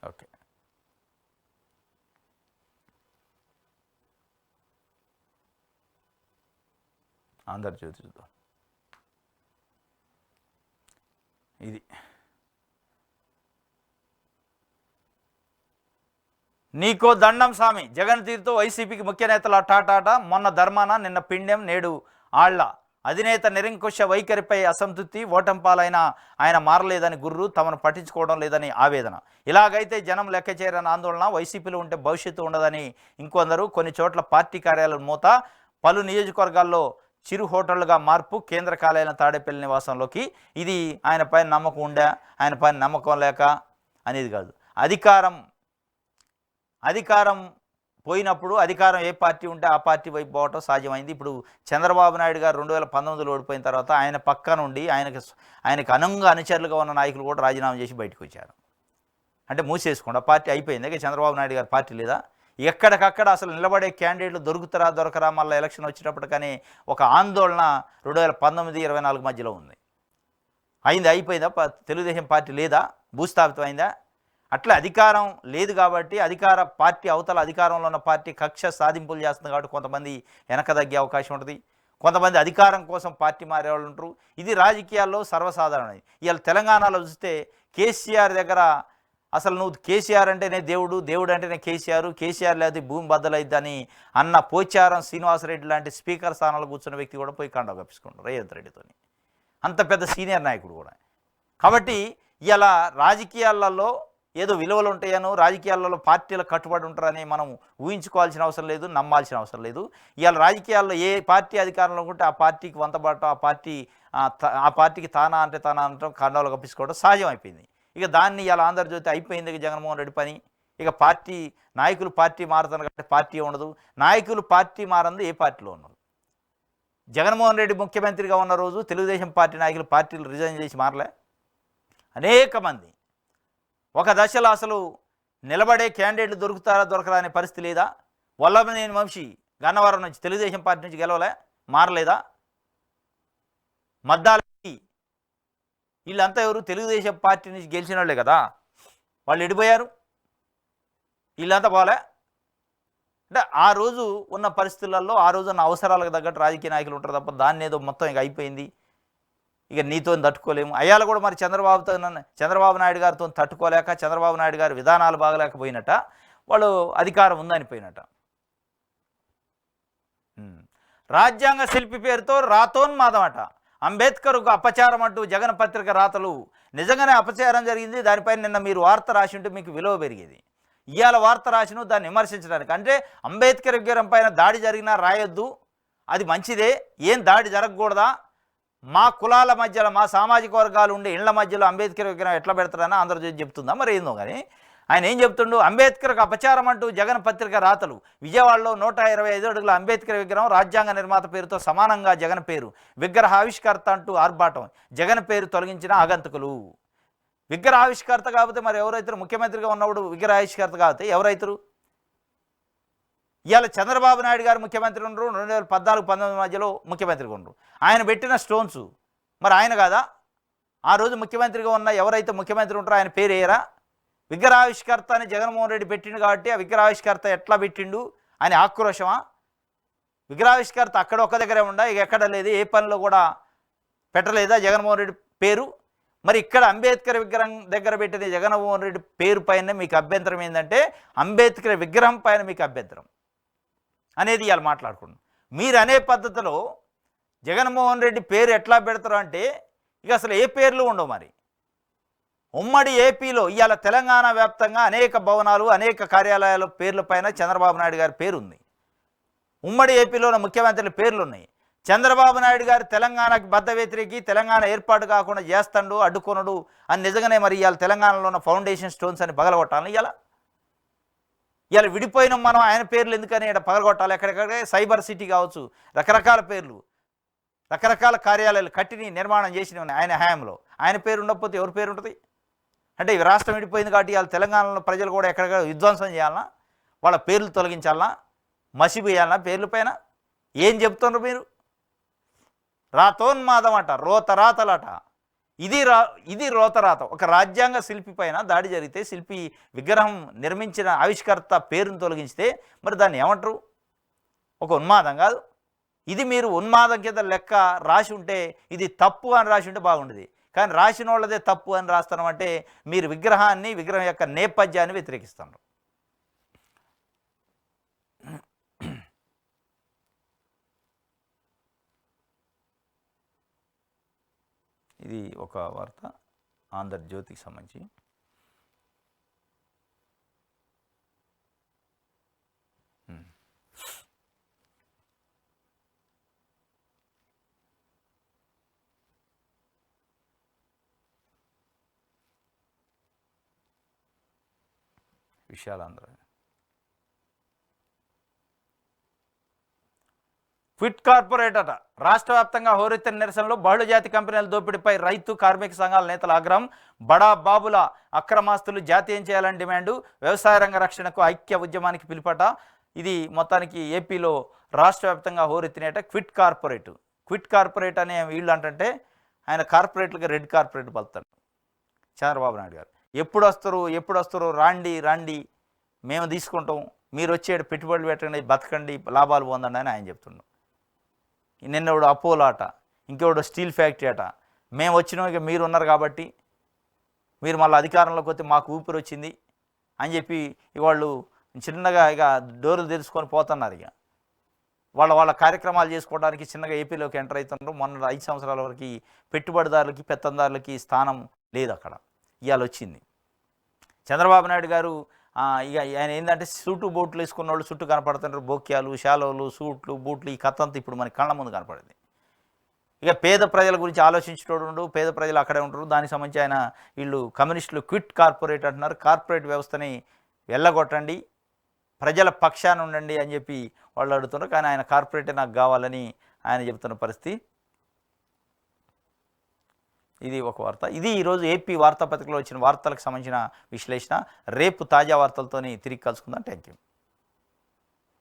ఓకే, ఆంధ్రజ్యోతి చూద్దాం. ఇది నీకో దండం స్వామి, జగన్ తీరుతో వైసీపీకి ముఖ్య నేతల టాటాట. మొన్న ధర్మాన, నిన్న పిండెం, నేడు ఆళ్ల. అధినేత నిరంకుశ వైఖరిపై అసంతృప్తి, ఓటంపాలైన ఆయన మారలేదని గుర్రు, తమను పట్టించుకోవడం లేదని ఆవేదన. ఇలాగైతే జనం లెక్క చేయరని ఆందోళన. వైసీపీలో ఉంటే భవిష్యత్తు ఉండదని ఇంకొందరు. కొన్ని చోట్ల పార్టీ కార్యాలయం మూత, పలు నియోజకవర్గాల్లో చిరు హోటళ్లుగా మార్పు, కేంద్ర కార్యాలయం తాడేపల్లి నివాసంలోకి. ఇది ఆయన పైన నమ్మకం ఉండే, ఆయన పైన నమ్మకం లేక అనేది కాదు. అధికారం పోయినప్పుడు అధికారం ఏ పార్టీ ఉంటే ఆ పార్టీ వైపు పోవటం సాధ్యమైంది. ఇప్పుడు చంద్రబాబు నాయుడు గారు 2019లో ఓడిపోయిన తర్వాత ఆయన పక్క నుండి ఆయనకు అనుచరులుగా ఉన్న నాయకులు కూడా రాజీనామా చేసి బయటకు వచ్చారు. అంటే మూసేసుకోండి, ఆ పార్టీ అయిపోయింది. ఇక చంద్రబాబు నాయుడు గారి పార్టీ లేదా? ఎక్కడికక్కడ అసలు నిలబడే క్యాండిడేట్లు దొరకరా మళ్ళీ ఎలక్షన్ వచ్చేటప్పటికని ఒక ఆందోళన 2019-24 మధ్యలో ఉంది. అయిపోయిందా? తెలుగుదేశం పార్టీ లేదా? భూస్థాపితం అయిందా? అట్లా అధికారం లేదు కాబట్టి, అధికార పార్టీ అవతల అధికారంలో ఉన్న పార్టీ కక్ష సాధింపులు చేస్తుంది కాబట్టి కొంతమంది వెనక తగ్గే అవకాశం ఉంటుంది, కొంతమంది అధికారం కోసం పార్టీ మారేవాళ్ళు ఉంటారు. ఇది రాజకీయాల్లో సర్వసాధారణం. ఇవాళ తెలంగాణలో చూస్తే కేసీఆర్ దగ్గర అసలు నువ్వు కేసీఆర్ అంటేనే దేవుడు, దేవుడు అంటేనే కేసీఆర్ లేకపోతే భూమి బద్దలైద్దని అన్న పోచారం శ్రీనివాసరెడ్డి లాంటి స్పీకర్ స్థానాలు కూర్చున్న వ్యక్తి కూడా పోయి కండవ కప్పించుకుంటారు రేవంత్ రెడ్డితోని, అంత పెద్ద సీనియర్ నాయకుడు కూడా. కాబట్టి ఇలా రాజకీయాలలో ఏదో విలువలు ఉంటాయనో, రాజకీయాలలో పార్టీలకు కట్టుబడి ఉంటారని మనం ఊహించుకోవాల్సిన అవసరం లేదు, నమ్మాల్సిన అవసరం లేదు. ఇవాళ రాజకీయాల్లో ఏ పార్టీ అధికారంలో ఉంటే ఆ పార్టీకి వంతబాటం, ఆ పార్టీకి తానా అంటాం, కండవలు కప్పించుకోవడం సహజం అయిపోయింది. ఇక దాన్ని ఇలా ఆంధ్రజ్యోతి అయిపోయింది జగన్మోహన్ రెడ్డి పని. ఇక నాయకులు పార్టీ మారుతున్నారు కాబట్టి పార్టీ ఉండదు, నాయకులు పార్టీ మారంది ఏ పార్టీలో ఉన్నారు. జగన్మోహన్ రెడ్డి ముఖ్యమంత్రిగా ఉన్న రోజు తెలుగుదేశం పార్టీ నాయకులు పార్టీలు రిజైన్ చేసి మారలే. అనేక మంది ఒక దశలో అసలు నిలబడే క్యాండిడేట్లు దొరకరా అనే పరిస్థితి లేదా? వల్లభనేని వంశీ గన్నవరం నుంచి తెలుగుదేశం పార్టీ నుంచి గెలవలే, మారలేదా? మద్దాల వీళ్ళంతా ఎవరు? తెలుగుదేశం పార్టీ నుంచి గెలిచిన వాళ్ళే కదా. వాళ్ళు ఎడిపోయారు, వీళ్ళంతా పోలే. అంటే ఆ రోజు ఉన్న పరిస్థితులలో, ఆ రోజు ఉన్న అవసరాలకు తగ్గట్టు రాజకీయ నాయకులు ఉంటారు తప్ప దాన్ని ఏదో మొత్తం ఇక అయిపోయింది, ఇక నీతో తట్టుకోలేము. అయ్యాల కూడా మరి చంద్రబాబు నాయుడు గారితో తట్టుకోలేక చంద్రబాబు నాయుడు గారి విధానాలు బాగలేకపోయినట, వాళ్ళు అధికారం ఉందనిపోయినట. రాజ్యాంగ శిల్పి పేరుతో రాతోన్మాదం అట. అంబేద్కర్కు అపచారం అంటూ జగన్ పత్రిక రాతలు. నిజంగానే అపచారం జరిగింది. దానిపైన నిన్న మీరు వార్త రాసి ఉంటే మీకు విలువ పెరిగేది. ఇవాళ వార్త రాసిను దాన్ని విమర్శించడానికి. అంటే అంబేద్కర్ విగ్రహం పైన దాడి జరిగినా రాయొద్దు, అది మంచిదే, ఏం దాడి జరగకూడదా, మా కులాల మధ్యలో మా సామాజిక వర్గాలు ఉండే ఇళ్ల మధ్యలో అంబేద్కర్ విగ్రహం ఎట్లా పెడతారని ఆంధ్రజ్యోతి చెప్తుందా మరి ఏందో. కానీ ఆయన ఏం చెప్తుండు, అంబేద్కర్కు అపచారం అంటూ జగన్ పత్రిక రాతలు. విజయవాడలో 125 అడుగుల అంబేద్కర్ విగ్రహం రాజ్యాంగ నిర్మాత పేరుతో సమానంగా జగన్ పేరు, విగ్రహ ఆవిష్కర్త అంటూ ఆర్భాటం, జగన్ పేరు తొలగించిన ఆగంతకులు. విగ్రహ ఆవిష్కర్త కాకపోతే మరి ఎవరైతారు? ముఖ్యమంత్రిగా ఉన్నప్పుడు విగ్రహ ఆవిష్కర్త కాకపోతే ఎవరైతారు? ఇవాళ చంద్రబాబు నాయుడు గారు ముఖ్యమంత్రి ఉండరు, 2014-19 మధ్యలో ముఖ్యమంత్రిగా ఉండరు. ఆయన పెట్టిన స్టోన్స్ మరి ఆయన కాదా? ఆ రోజు ముఖ్యమంత్రిగా ఉన్న ఎవరైతే ముఖ్యమంత్రి ఉంటారో ఆయన పేరు వేయరా? విగ్రహావిష్కర్త అని జగన్మోహన్ రెడ్డి పెట్టిండు కాబట్టి ఆ విగ్రహావిష్కర్త ఎట్లా పెట్టిండు అని ఆక్రోశమా? విగ్రహావిష్కర్త అక్కడ ఒక్క దగ్గరే ఉండా, ఇక ఎక్కడ లేదు, ఏ పనిలో కూడా పెట్టలేదా జగన్మోహన్ రెడ్డి పేరు? మరి ఇక్కడ అంబేద్కర్ విగ్రహం దగ్గర పెట్టిన జగన్మోహన్ రెడ్డి పేరు పైన మీకు అభ్యంతరం ఏంటంటే అంబేద్కర్ విగ్రహం పైన మీకు అభ్యంతరం అనేది ఇవాళ మాట్లాడుకుంటున్నాం. మీరు అనే పద్ధతిలో జగన్మోహన్ రెడ్డి పేరు ఎట్లా పెడతారు అంటే ఇక అసలు ఏ పేర్లు ఉండవు. మరి ఉమ్మడి ఏపీలో ఇవాళ తెలంగాణ వ్యాప్తంగా అనేక భవనాలు అనేక కార్యాలయాల పేర్లపైన చంద్రబాబు నాయుడు గారి పేరు ఉంది. ఉమ్మడి ఏపీలోని ముఖ్యమంత్రుల పేర్లు ఉన్నాయి. చంద్రబాబు నాయుడు గారు తెలంగాణకి బద్ద వ్యతిరేకి, తెలంగాణ ఏర్పాటు కాకుండా చేస్తాడు అడ్డుకొనడు అని నిజంగానే మరి ఇవాళ తెలంగాణలో ఉన్న ఫౌండేషన్ స్టోన్స్ అని పగలగొట్టాలి. ఇవాళ విడిపోయిన మనం ఆయన పేర్లు ఎందుకని ఇక్కడ పగలగొట్టాలి? ఎక్కడెక్కడ సైబర్ సిటీ కావచ్చు, రకరకాల పేర్లు, రకరకాల కార్యాలయాలు కట్టిని నిర్మాణం చేసినవి ఆయన హయాంలో. ఆయన పేరు ఉండకపోతే ఎవరి పేరు ఉంటుంది? అంటే రాష్ట్రం విడిపోయింది కాబట్టి ఇవాళ తెలంగాణలో ప్రజలు కూడా ఎక్కడెక్కడ విధ్వంసం చేయాలన్నా, వాళ్ళ పేర్లు తొలగించాలన్నా, మసిపోయాలన్నా పేర్ల పైన? ఏం చెప్తున్నారు మీరు? రాతోన్మాదం అట, రోతరాతలట. ఇది రోతరాత. ఒక రాజ్యాంగ శిల్పి పైన దాడి జరిగితే, శిల్పి విగ్రహం నిర్మించిన ఆవిష్కర్త పేరును తొలగించితే మరి దాన్ని ఏమంటారు? ఒక ఉన్మాదం కాదు ఇది. మీరు ఉన్మాదం కింద లెక్క రాసి ఉంటే ఇది తప్పు అని రాసి ఉంటే బాగుండేది. కానీ రాసిన వాళ్ళదే తప్పు అని రాస్తున్నామంటే మీరు విగ్రహం యొక్క నేపథ్యాన్ని వ్యతిరేకిస్తున్నారు. ఇది ఒక వార్త ఆంధ్రజ్యోతికి సంబంధించి. విశాలాంధ్ర. క్విట్ కార్పొరేట్ అట. రాష్ట్ర వ్యాప్తంగా హోరెత్తిన నిరసనలో బహుళజాతి కంపెనీల దోపిడీపై రైతు కార్మిక సంఘాల నేతల ఆగ్రహం. బడా బాబుల అక్రమాస్తులు జాతీయం చేయాలని డిమాండు. వ్యవసాయ రంగ రక్షణకు ఐక్య ఉద్యమానికి పిలుపట. ఇది మొత్తానికి ఏపీలో రాష్ట్ర వ్యాప్తంగా హోరెత్తినేట. క్విట్ కార్పొరేట్ అనే వీళ్ళు అంటే ఆయన కార్పొరేట్లుగా రెడ్ కార్పొరేట్ పలుతాడు చంద్రబాబు నాయుడు గారు. ఎప్పుడు వస్తారు రాండి మేము తీసుకుంటాం, మీరు వచ్చేడు పెట్టుబడులు పెట్టండి, బతకండి, లాభాలు పొందండి అని ఆయన చెప్తున్నాం. నిన్నోడు అపోలో అట, ఇంకెవడు స్టీల్ ఫ్యాక్టరీ అట. మేము వచ్చినాం, ఇక మీరు ఉన్నారు కాబట్టి మీరు మళ్ళీ అధికారంలోకి వస్తే మాకు ఊపిరి వచ్చింది అని చెప్పి వాళ్ళు చిన్నగా ఇక డోర్లు తెరుచుకొని పోతున్నారు. ఇక వాళ్ళ కార్యక్రమాలు చేసుకోవడానికి చిన్నగా ఏపీలోకి ఎంటర్ అవుతున్నారు. మొన్న 5 సంవత్సరాల వరకు పెట్టుబడిదారులకి పెత్తందారులకి స్థానం లేదు అక్కడ. ఇవాళ వచ్చింది. చంద్రబాబు నాయుడు గారు ఇక ఆయన ఏంటంటే సూటు బూట్లు వేసుకున్న వాళ్ళు చుట్టూ కనపడుతున్నారు. బోక్యాలు, శాలువలు, సూట్లు, బూట్లు, ఈ కథంతా ఇప్పుడు మన కళ్ళ ముందు కనపడింది. ఇక పేద ప్రజల గురించి ఆలోచించేటోడు, పేద ప్రజలు అక్కడే ఉంటారు. దానికి సంబంధించి ఆయన వీళ్ళు కమ్యూనిస్టులు క్విట్ కార్పొరేట్ అంటున్నారు. కార్పొరేట్ వ్యవస్థని వెళ్ళగొట్టండి, ప్రజల పక్షాన ఉండండి అని చెప్పి వాళ్ళు అడుగుతున్నారు. కానీ ఆయన కార్పొరేటే నాకు కావాలని ఆయన చెబుతున్న పరిస్థితి. ఇది ఒక వార్త. ఇది ఈరోజు ఏపీ వార్తాపత్రికలో వచ్చిన వార్తలకు సంబంధించిన విశ్లేషణ. రేపు తాజా వార్తలతోని తిరిగి కలుసుకుందాం. Thank you.